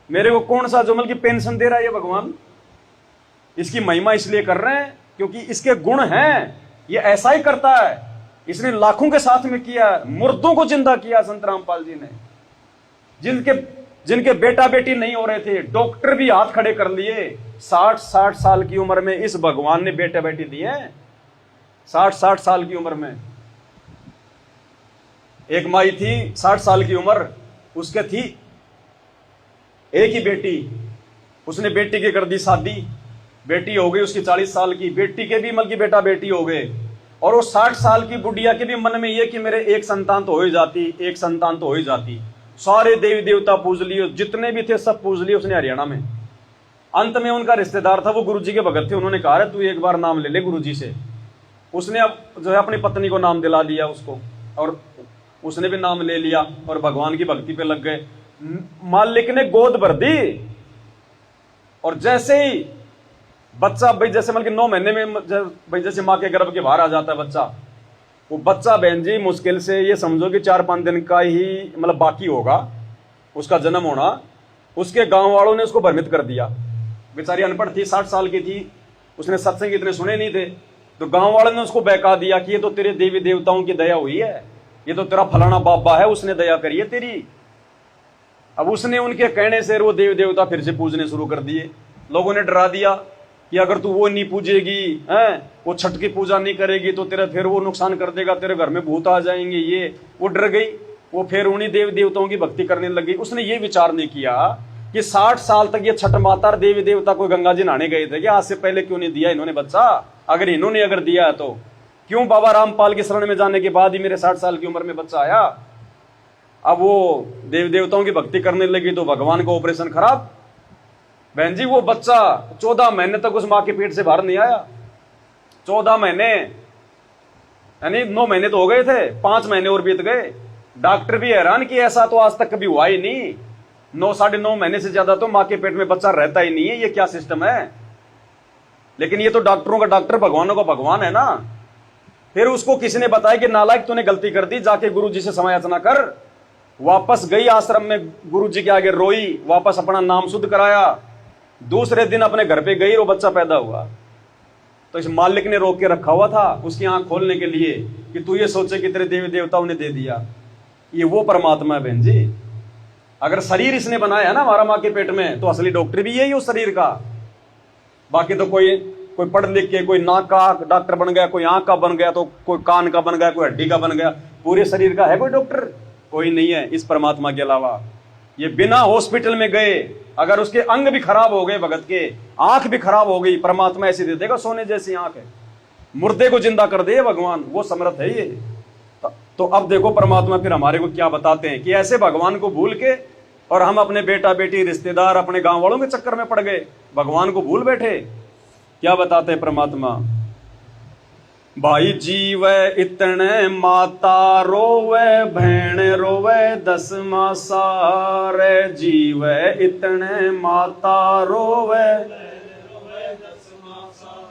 Speaker 1: मेरे को कौन सा जुमल की पेंशन दे रहा है ये भगवान? इसकी महिमा इसलिए कर रहे हैं क्योंकि इसके गुण हैं। ये ऐसा ही करता है, इसने लाखों के साथ में किया, मुर्दों को जिंदा किया संत रामपाल जी ने। जिनके बेटा बेटी नहीं हो रहे थे, डॉक्टर भी हाथ खड़े कर लिए। 60 साल की उम्र में इस भगवान ने बेटा बेटी दिए। 60 साल की उम्र में एक माई थी, 60 साल की उम्र, उसके थी एक ही बेटी। उसने बेटी की कर दी शादी, बेटी हो गई उसकी 40 साल की, बेटी के भी मन की बेटा बेटी हो गए। और वो 60 साल की बुढ़िया के भी मन में ये कि मेरे एक संतान तो हो ही जाती, एक संतान तो हो ही जाती। सारे देवी देवता पूज लिए, जितने भी थे सब पूज लिए उसने हरियाणा में। अंत में उनका रिश्तेदार था, वो गुरुजी के भगत थे, उन्होंने कहा तू एक बार नाम ले ले गुरुजी से। उसने अब जो है अपनी पत्नी को नाम दिला दिया उसको, और उसने भी नाम ले लिया और भगवान की भक्ति पे लग गए। मालिक ने गोद भर दी, और जैसे ही बच्चा भाई, जैसे मतलब 9 महीने में भाई जैसे माँ के गर्भ के बाहर आ जाता है बच्चा, वो बच्चा बहन जी मुश्किल से ये समझो कि 4-5 दिन का ही मतलब बाकी होगा उसका जन्म होना। उसके गांव वालों ने उसको भ्रमित कर दिया। बेचारी अनपढ़ थी, 60 साल की थी, उसने सत्संग इतने सुने नहीं थे, तो गांव वालों ने उसको बहका दिया कि ये तो तेरे देवी देवताओं की दया हुई है, ये तो तेरा फलाना बाबा है, उसने दया करी है तेरी। अब उसने उनके कहने से वो देवी देवता फिर से पूजने शुरू कर दिए। लोगों ने डरा दिया कि अगर तू वो नहीं पूजेगी, वो छठ की पूजा नहीं करेगी, तो तेरा फिर वो नुकसान कर देगा, तेरे घर में भूत आ जाएंगे। ये वो डर गई, वो फिर उन्हीं देवी देवताओं की भक्ति करने लगी। उसने ये विचार नहीं किया कि 60 साल तक ये छठ माता और देवी देवता कोई गंगा जी नहाने गए थे कि आज से पहले क्यों नहीं दिया इन्होंने बच्चा? अगर इन्होंने दिया है तो क्यों बाबा रामपाल की शरण में जाने के बाद ही मेरे 60 साल की उम्र में बच्चा आया? अब वो देवी देवताओं की भक्ति करने लगी तो भगवान का ऑपरेशन खराब। बहन जी वो बच्चा 14 महीने तक उस माँ के पेट से बाहर नहीं आया। 14 महीने, यानी 9 महीने तो हो गए थे, 5 महीने और बीत गए। डॉक्टर भी हैरान कि ऐसा तो आज तक कभी हुआ ही नहीं। 9-9.5 महीने से ज्यादा तो माँ के पेट में बच्चा रहता ही नहीं है। ये क्या सिस्टम है? लेकिन ये तो डॉक्टरों का डॉक्टर, भगवानों का भगवान है ना। फिर उसको किसी ने बताया कि नालायक तूने गलती कर दी, जाके गुरु जी से समय याचना कर। वापस गई आश्रम में, गुरु जी के आगे रोई, वापस अपना नाम शुद्ध कराया। दूसरे दिन अपने घर पे गई, वो बच्चा पैदा हुआ। तो इस मालिक ने रोक के रखा हुआ था उसकी आंख खोलने के लिए कि तू ये सोचे कि तेरे देवी देवताओं ने दे दिया। ये वो परमात्मा है बहन जी। अगर शरीर इसने बनाया है ना हमारा माँ के पेट में, तो असली डॉक्टर भी यही उस शरीर का। बाकी तो कोई पढ़ लिख के कोई नाक का डॉक्टर बन गया, कोई आंख का बन गया, तो कोई कान का बन गया, कोई हड्डी का बन गया। पूरे शरीर का है कोई डॉक्टर? कोई नहीं है इस परमात्मा के अलावा। ये बिना हॉस्पिटल में गए अगर उसके अंग भी खराब हो गए, भगत के आंख भी खराब हो गई, परमात्मा ऐसे दे देगा, सोने जैसी आंख है, मुर्दे को जिंदा कर दे भगवान, वो समर्थ है ये। तो अब देखो परमात्मा फिर हमारे को क्या बताते हैं कि ऐसे भगवान को भूल के और हम अपने बेटा बेटी रिश्तेदार अपने गांव वालों के चक्कर में पड़ गए, भगवान को भूल बैठे। क्या बताते हैं परमात्मा? भाई जीवे इतने माता रोवे, बहन रोवे 10 मासा रे। जीवे इतने माता रोवे,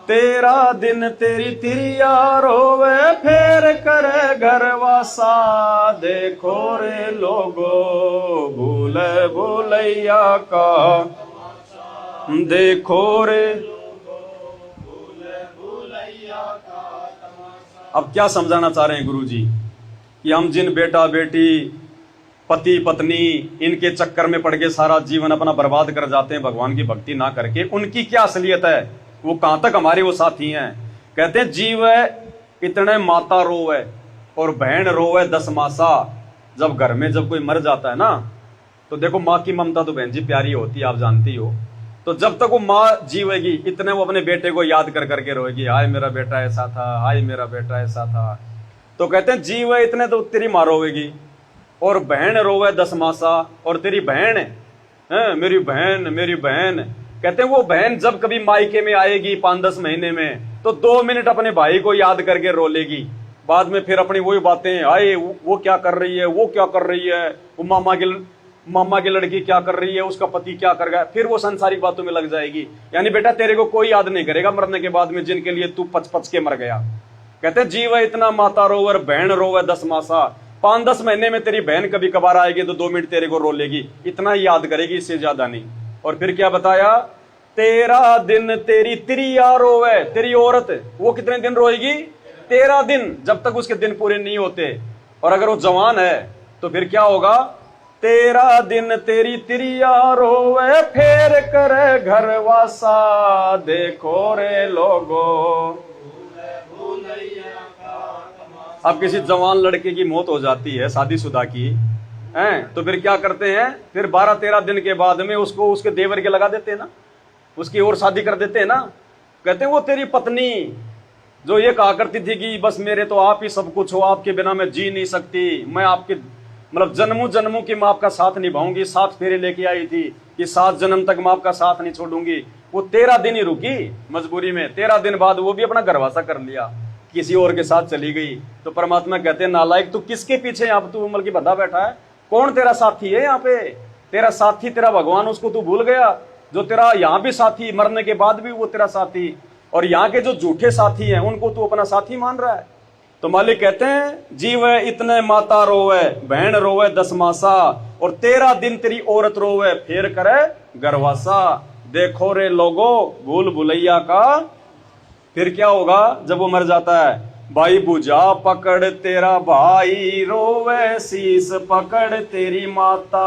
Speaker 1: तेरा दिन तेरी तिरिया रोवे, फेर करे घरवासा। देखो रे लोगो भूल भूलैया का, देखो रे। अब क्या समझाना चाह रहे हैं गुरुजी कि हम जिन बेटा बेटी पति पत्नी इनके चक्कर में पड़ के सारा जीवन अपना बर्बाद कर जाते हैं भगवान की भक्ति ना करके, उनकी क्या असलियत है, वो कहां तक हमारे वो साथी हैं। कहते हैं जीव इतने माता रोवे और बहन रोवे 10 मासा। जब घर में जब कोई मर जाता है ना, तो देखो माँ की ममता तो बहन जी प्यारी होती है, आप जानती हो। तो जब तक वो माँ जीवेगी इतने वो अपने बेटे को याद कर करके रोएगी, हाय मेरा बेटा ऐसा था, हाय मेरा बेटा ऐसा था। तो कहते हैं जीव इतने तो तेरी माँ रोवेगी, और बहन रोवे 10 मासा। और तेरी बहन है, मेरी बहन मेरी बहन। कहते हैं वो बहन जब कभी मायके में आएगी 5-10 महीने में, तो 2 मिनट अपने भाई को याद करके रो लेगी। बाद में फिर अपनी वही बातें, आए वो क्या कर रही है, वो क्या कर रही है, वो मामा की लड़की क्या कर रही है, उसका पति क्या कर गया, फिर वो संसारिक बातों में लग जाएगी। यानी बेटा तेरे को कोई याद नहीं करेगा मरने के बाद में, जिनके लिए तू पच पच के मर गया। कहते हैं जीव इतना माता रोवर, बहन रोवे 10 मासा। 5-10 महीने में तेरी बहन कभी कभार आएगी तो 2 मिनट तेरे को रो लेगी, इतना ही याद करेगी, इससे ज्यादा नहीं। और फिर क्या बताया, तेरा दिन तेरी तिरिया रोवे। तेरी औरत वो कितने दिन रोएगी, 13 दिन, जब तक उसके दिन पूरे नहीं होते। और अगर वो जवान है तो फिर क्या होगा, 13 दिन तेरी तिरिया रोवे, फेर करे घरवासा। देखो रे लोगो। अब किसी जवान लड़के की मौत हो जाती है शादीशुदा की हैं, तो फिर क्या करते हैं, फिर 12-13 दिन के बाद में उसको उसके देवर के लगा देते हैं ना, उसकी और शादी कर देते हैं ना। कहते हैं वो तेरी पत्नी जो ये कहा करती थी कि बस मेरे तो आप ही सब कुछ हो, आपके बिना मैं जी नहीं सकती, मैं आपके मतलब जन्मों जन्मों की मैं आपका साथ निभाऊंगी, 7 फेरे लेके आई थी कि 7 जन्म तक मैं आपका साथ नहीं छोड़ूंगी। वो 13 दिन ही रुकी मजबूरी में, 13 दिन बाद वो भी अपना घरवासा कर लिया, किसी और के साथ चली गई। तो परमात्मा कहते हैं नालायक तू किसके पीछे यहाँ तू उम्र की बंधा बैठा है, कौन तेरा साथी है यहाँ पे, तेरा साथी तेरा भगवान, उसको तू भूल गया जो तेरा यहाँ भी साथी, मरने के बाद भी वो तेरा साथी। और यहाँ के जो झूठे साथी हैं उनको तू अपना साथी मान रहा है। तो मालिक कहते हैं जीव इतने माता रोवे, बहन रोवे 10 मासा, और 13 दिन तेरी औरत रोवे, फेर करे गरवासा। देखो रे लोगो भूल भुलैया का। फिर क्या होगा जब वो मर जाता है, भाई भुजा पकड़ तेरा भाई रोवे, शीस पकड़ तेरी माता।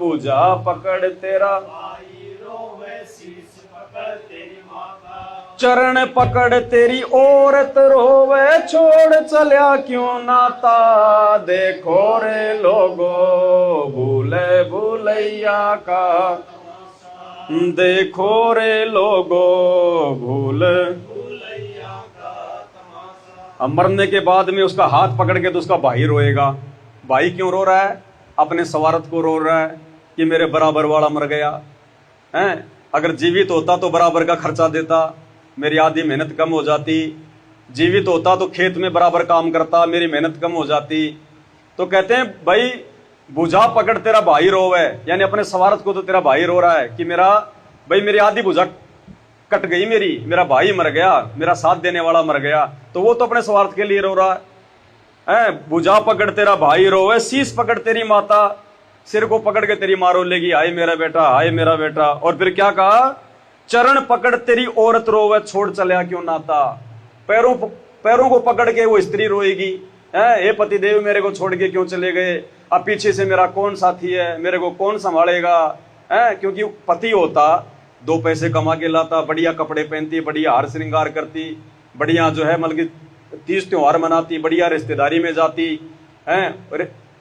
Speaker 1: भुजा पकड़ तेरा भाई रोवे, शीस पकड़ तेरी माता। चरण पकड़ तेरी औरत रोवे, छोड़ चलिया क्यों नाता। देखो रे लोगो भूले भूलैया का, देखो रे लोगो भूल। अब मरने के बाद में उसका हाथ पकड़ के तो उसका भाई रोएगा। भाई क्यों रो रहा है, अपने स्वार्थ को रो रहा है कि मेरे बराबर वाला मर गया है। अगर जीवित होता तो बराबर का खर्चा देता, मेरी आधी मेहनत कम हो जाती। जीवित होता तो खेत में बराबर काम करता, मेरी मेहनत कम हो जाती। तो कहते हैं भाई भुजा पकड़ तेरा भाई रोवे, यानी अपने स्वार्थ को तो तेरा भाई रो रहा है कि मेरा भाई मेरी आधी भुजा कट गई, मेरा भाई मर गया, मेरा साथ देने वाला मर गया। तो वो तो अपने स्वार्थ के लिए रो रहा है। भुजा पकड़ तेरा भाई रोवे, शीश पकड़ तेरी माता, सिर को पकड़ के तेरी माँ रो लेगी, हाय मेरा बेटा, हाय मेरा बेटा। और फिर क्या कहा, चरण पकड़ तेरी औरत रोवे, छोड़ चलिया क्यों नाता। पैरों को पकड़ के वो स्त्री रोएगी, हे पति देव मेरे को छोड़ के क्यों चले गए, अब पीछे से मेरा कौन साथी है, मेरे को कौन संभालेगा। क्योंकि पति होता 2 पैसे कमा के लाता, बढ़िया कपड़े पहनती, बढ़िया हार श्रृंगार करती, बढ़िया जो है मतलब तीज त्योहार मनाती, बढ़िया रिश्तेदारी में जाती है।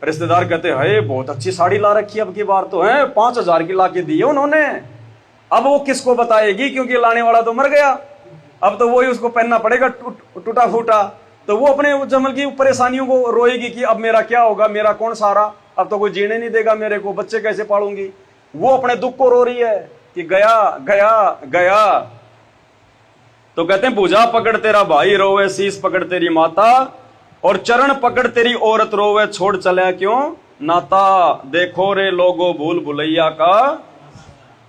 Speaker 1: रिश्तेदार कहते हैं बहुत अच्छी साड़ी ला रखी है, अब की बार तो है 5,000 की ला के दी है उन्होंने। अब वो किसको बताएगी, क्योंकि लाने वाला तो मर गया, अब तो वही उसको पहनना पड़ेगा टूटा फूटा। तो वो अपने जमल की परेशानियों को रोएगी कि अब मेरा क्या होगा, मेरा कौन सहारा, अब तो कोई जीने नहीं देगा मेरे को, बच्चे कैसे पालूंगी। वो अपने दुख को रो रही है कि गया गया गया। तो कहते हैं भुजा पकड़ तेरा भाई रोवे, शीश पकड़ तेरी माता, और चरण पकड़ तेरी औरत रोवे, छोड़ चला क्यों नाता, देखो रे लोगो भूल भुलैया का।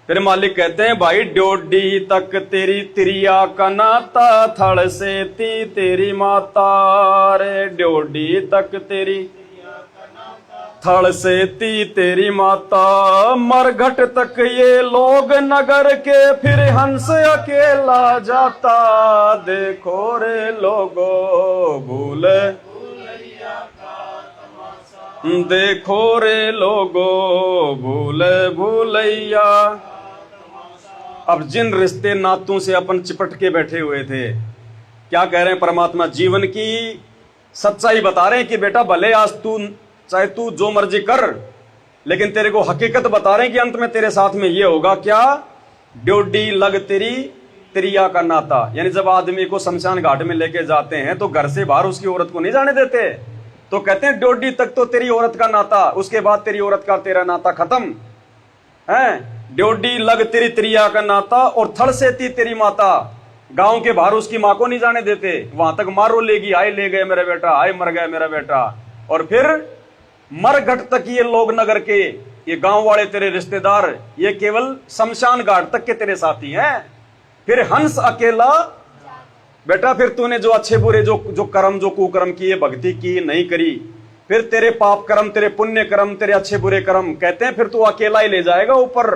Speaker 1: फिर मालिक कहते हैं भाई ड्योडी तक तेरी तिरिया का नाता, थड़ से ती तेरी माता रे, ड्योडी तक तेरी थड़ से ती तेरी माता, मरघट तक ये लोग नगर के, फिर हंस अकेला जाता, देखो रे लोगो भूल, देखो रे लोगो भूल भूलैया। अब जिन रिश्ते नातों से अपन चिपट के बैठे हुए थे, क्या कह रहे हैं परमात्मा, जीवन की सच्चाई बता रहे हैं कि बेटा भले आज तू चाहे तू जो मर्जी कर, लेकिन तेरे को हकीकत बता रहे हैं कि अंत में तेरे साथ में ये होगा क्या, ड्योडी लग तेरी तिरिया का नाता। यानी जब आदमी को शमशान घाट में लेके जाते हैं तो घर से बाहर उसकी औरत को नहीं जाने देते, तो कहते हैं ड्योडी तक तो तेरी औरत का नाता, उसके बाद तेरी औरत का तेरा नाता खत्म है। ड्योडी लग तेरी तिरिया का नाता, और थड़ से ती तेरी माता, गांव के बाहर उसकी मां को नहीं जाने देते, वहां तक मारो लेगी, आए ले गए मेरा बेटा, आए मर गया मेरा बेटा। और फिर मरघट तक ये लोग नगर के, ये गांव वाले तेरे रिश्तेदार, ये केवल शमशान घाट तक के तेरे साथी हैं। फिर हंस अकेला, बेटा फिर तूने जो अच्छे बुरे जो कर्म जो कुकर्म किए, भक्ति की नहीं करी, फिर तेरे पाप कर्म, तेरे पुण्य कर्म, तेरे अच्छे बुरे कर्म, कहते हैं फिर तू अकेला ही ले जाएगा ऊपर।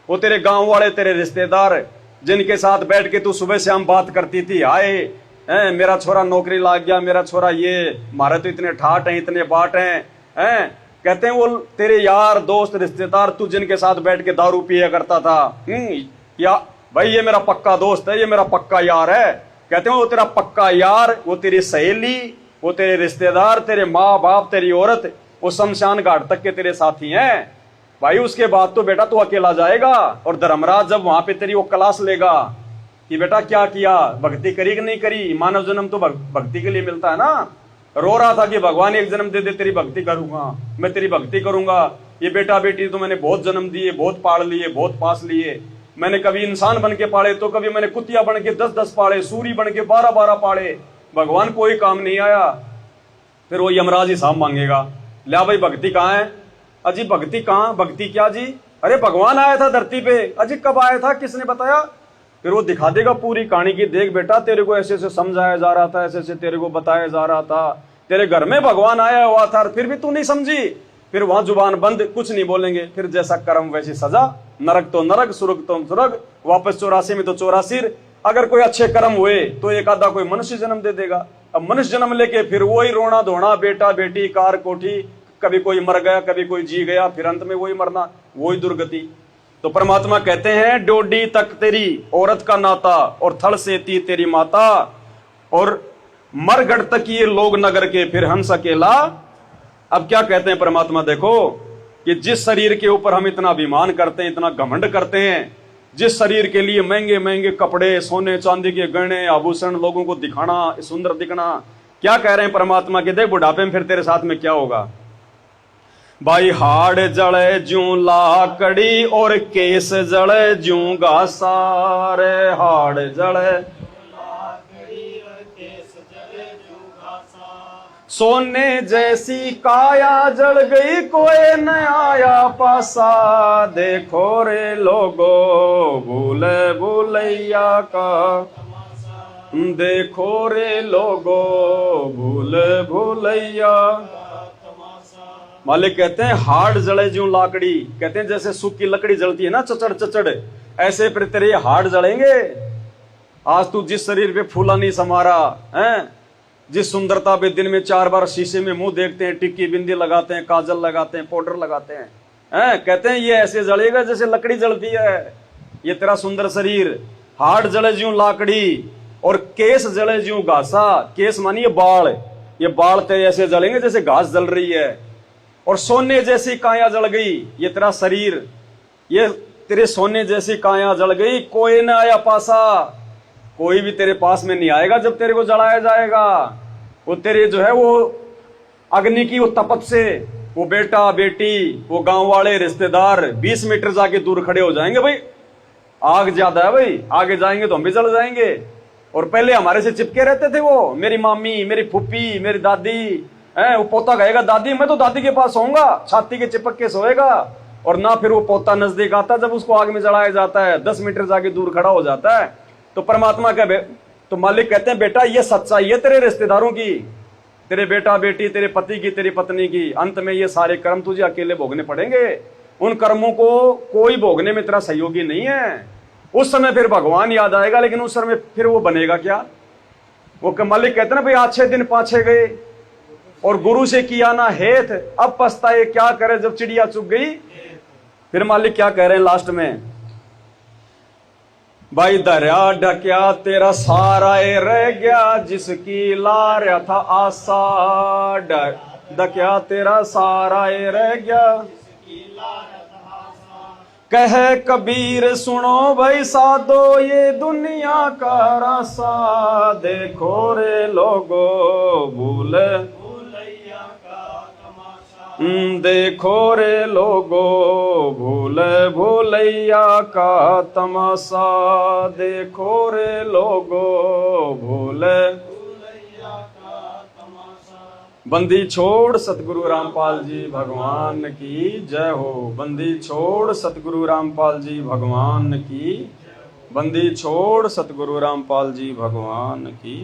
Speaker 1: वो तेरे गांव वाले तेरे रिश्तेदार जिनके साथ बैठ के तू सुबह शाम बात करती थी, आए मेरा छोरा नौकरी लाग गया, मेरा छोरा ये, मारे तो इतने ठाट हैं, इतने बाट हैं, कहते हैं वो तेरे यार दोस्त रिश्तेदार, तू जिनके साथ बैठ के दारू पिया करता था, या भाई ये मेरा पक्का दोस्त है, ये मेरा पक्का यार है, कहते हैं वो तेरा पक्का यार, वो तेरी सहेली, वो तेरे रिश्तेदार, तेरे माँ बाप, तेरी औरत, वो शमशान घाट तक के तेरे साथी हैं भाई। उसके बाद तो बेटा तू अकेला जाएगा, और धर्मराज जब वहां पे तेरी वो क्लास लेगा कि बेटा क्या किया, भक्ति करी कि नहीं करी, मानव जन्म तो भक्ति के लिए मिलता है ना। रो रहा था कि भगवान एक जन्म दे दे, तेरी भक्ति करूंगा, मैं तेरी भक्ति करूंगा। ये बेटा बेटी तो मैंने बहुत जन्म दिए, बहुत पाल लिए, बहुत पास लिए, मैंने कभी इंसान बन के पाले, तो कभी मैंने कुतिया बन के 10-10 पाले, सूरी बन के 12-12 पाले, भगवान कोई काम नहीं आया। फिर वो यमराज हिसाब मांगेगा, ला भाई भक्ति कहाँ है, अजी भक्ति कहाँ, भक्ति क्या जी, अरे भगवान आया था धरती पे, अजी कब आया था, किसने बताया। फिर वो दिखा देगा पूरी कहानी की, देख बेटा तेरे को ऐसे ऐसे समझाया जा रहा था, ऐसे ऐसे तेरे को बताया जा रहा था, तेरे घर में भगवान आया हुआ था, फिर भी तू नहीं समझी। फिर वहां जुबान बंद, कुछ नहीं बोलेंगे। फिर जैसा कर्म वैसी सजा, नरक तो नरक, स्वर्ग तो स्वर्ग, वापस 84 में तो 84। अगर कोई अच्छे कर्म हुए तो एक आधा कोई मनुष्य जन्म दे देगा। अब मनुष्य जन्म लेके फिर वही रोना धोना, बेटा बेटी, कार कोठी, कभी कोई मर गया, कभी कोई जी गया, फिर अंत में वही मरना, वही दुर्गति। तो परमात्मा कहते हैं डोडी तक तेरी औरत का नाता, और थड़ से ती तेरी माता, और मरगढ़ तक ये लोग नगर के, फिर हंस अकेला। अब क्या कहते हैं परमात्मा, देखो कि जिस शरीर के ऊपर हम इतना अभिमान करते हैं, इतना घमंड करते हैं, जिस शरीर के लिए महंगे महंगे कपड़े, सोने चांदी के गहने आभूषण, लोगों को दिखाना, सुंदर दिखना, क्या कह रहे हैं परमात्मा के, देख बुढ़ापे में फिर तेरे साथ में क्या होगा भाई, हाड़ जड़े ज्यों लाकड़ी, और केस जड़े ज्यों घासा रे, हाड़ जड़े सोने जैसी काया जल गई, कोई न आया पासा, देखो रे लोगो भूले भूलैया का, देखो रे लोगो भूले भूलैया। मालिक कहते हैं हाड़ जले ज्यों लाकड़ी, कहते हैं जैसे सूखी लकड़ी जलती है ना चचड़ चचड़, ऐसे फिर तेरे हाड़ जलेंगे। आज तू जिस शरीर पे फूला नहीं समारा है, जिस सुंदरता पे दिन में 4 बार शीशे में मुंह देखते हैं, टिक्की बिंदी लगाते हैं, काजल लगाते हैं, पाउडर लगाते हैं, कहते हैं ये ऐसे जलेगा जैसे लकड़ी जलती है ये तेरा सुंदर शरीर। हाड़ जले ज्यों लाकड़ी, और केस जले ज्यों घासा, केस मानिए बाल, ये बाल तेरे ऐसे जलेंगे जैसे घास जल रही है। और सोने जैसी काया जल गई, ये तेरा शरीर, ये तेरे सोने जैसी काया जल गई, कोई न आया पासा, कोई भी तेरे पास में नहीं आएगा जब तेरे को जलाया जाएगा। वो तेरे जो है वो अग्नि की वो तपत से, वो बेटा बेटी, वो गांव वाले रिश्तेदार 20 मीटर जाके दूर खड़े हो जाएंगे, भाई आग ज्यादा है भाई, आगे जाएंगे तो हम भी जल जाएंगे। और पहले हमारे से चिपके रहते थे वो, मेरी मामी, मेरी फूफी, मेरी दादी है। वो पोता कहेगा दादी, मैं तो दादी के पास सोऊंगा, छाती के चिपक के सोएगा। और ना फिर वो पोता नजदीक आता, जब उसको आग में जलाया जाता है 10 मीटर जाके दूर खड़ा हो जाता है। तो परमात्मा का तो मालिक कहते हैं बेटा ये सच्चाई है तेरे रिश्तेदारों की, तेरे बेटा बेटी, तेरे पति की, तेरी पत्नी की। अंत में ये सारे कर्म तुझे अकेले भोगने पड़ेंगे। उन कर्मों को कोई भोगने में तेरा सहयोगी नहीं है। उस समय फिर भगवान याद आएगा, लेकिन उस समय फिर वो बनेगा क्या? वो मालिक कहते ना भाई अच्छे दिन पाछे गए और गुरु से किया ना हेत, अब पछताए क्या करे जब चिड़िया चुग गई। फिर मालिक क्या कह रहे हैं लास्ट में, भाई दरिया ढक्या तेरा सारा रह गया, जिसकी ला रहा था आशा। ढक्या तेरा सारा रह गया, कह कबीर सुनो भाई साधो, ये दुनिया का रासा। देखो रे लोगो भूल देखो रे लोगो भूल भूलैया का तमाशा। देखो रे लोगो भूल भूलैया का तमाशा। बंदी छोड़ सतगुरु रामपाल जी भगवान की जय हो। बंदी छोड़ सतगुरु रामपाल जी भगवान की, बंदी छोड़ सतगुरु रामपाल जी भगवान की।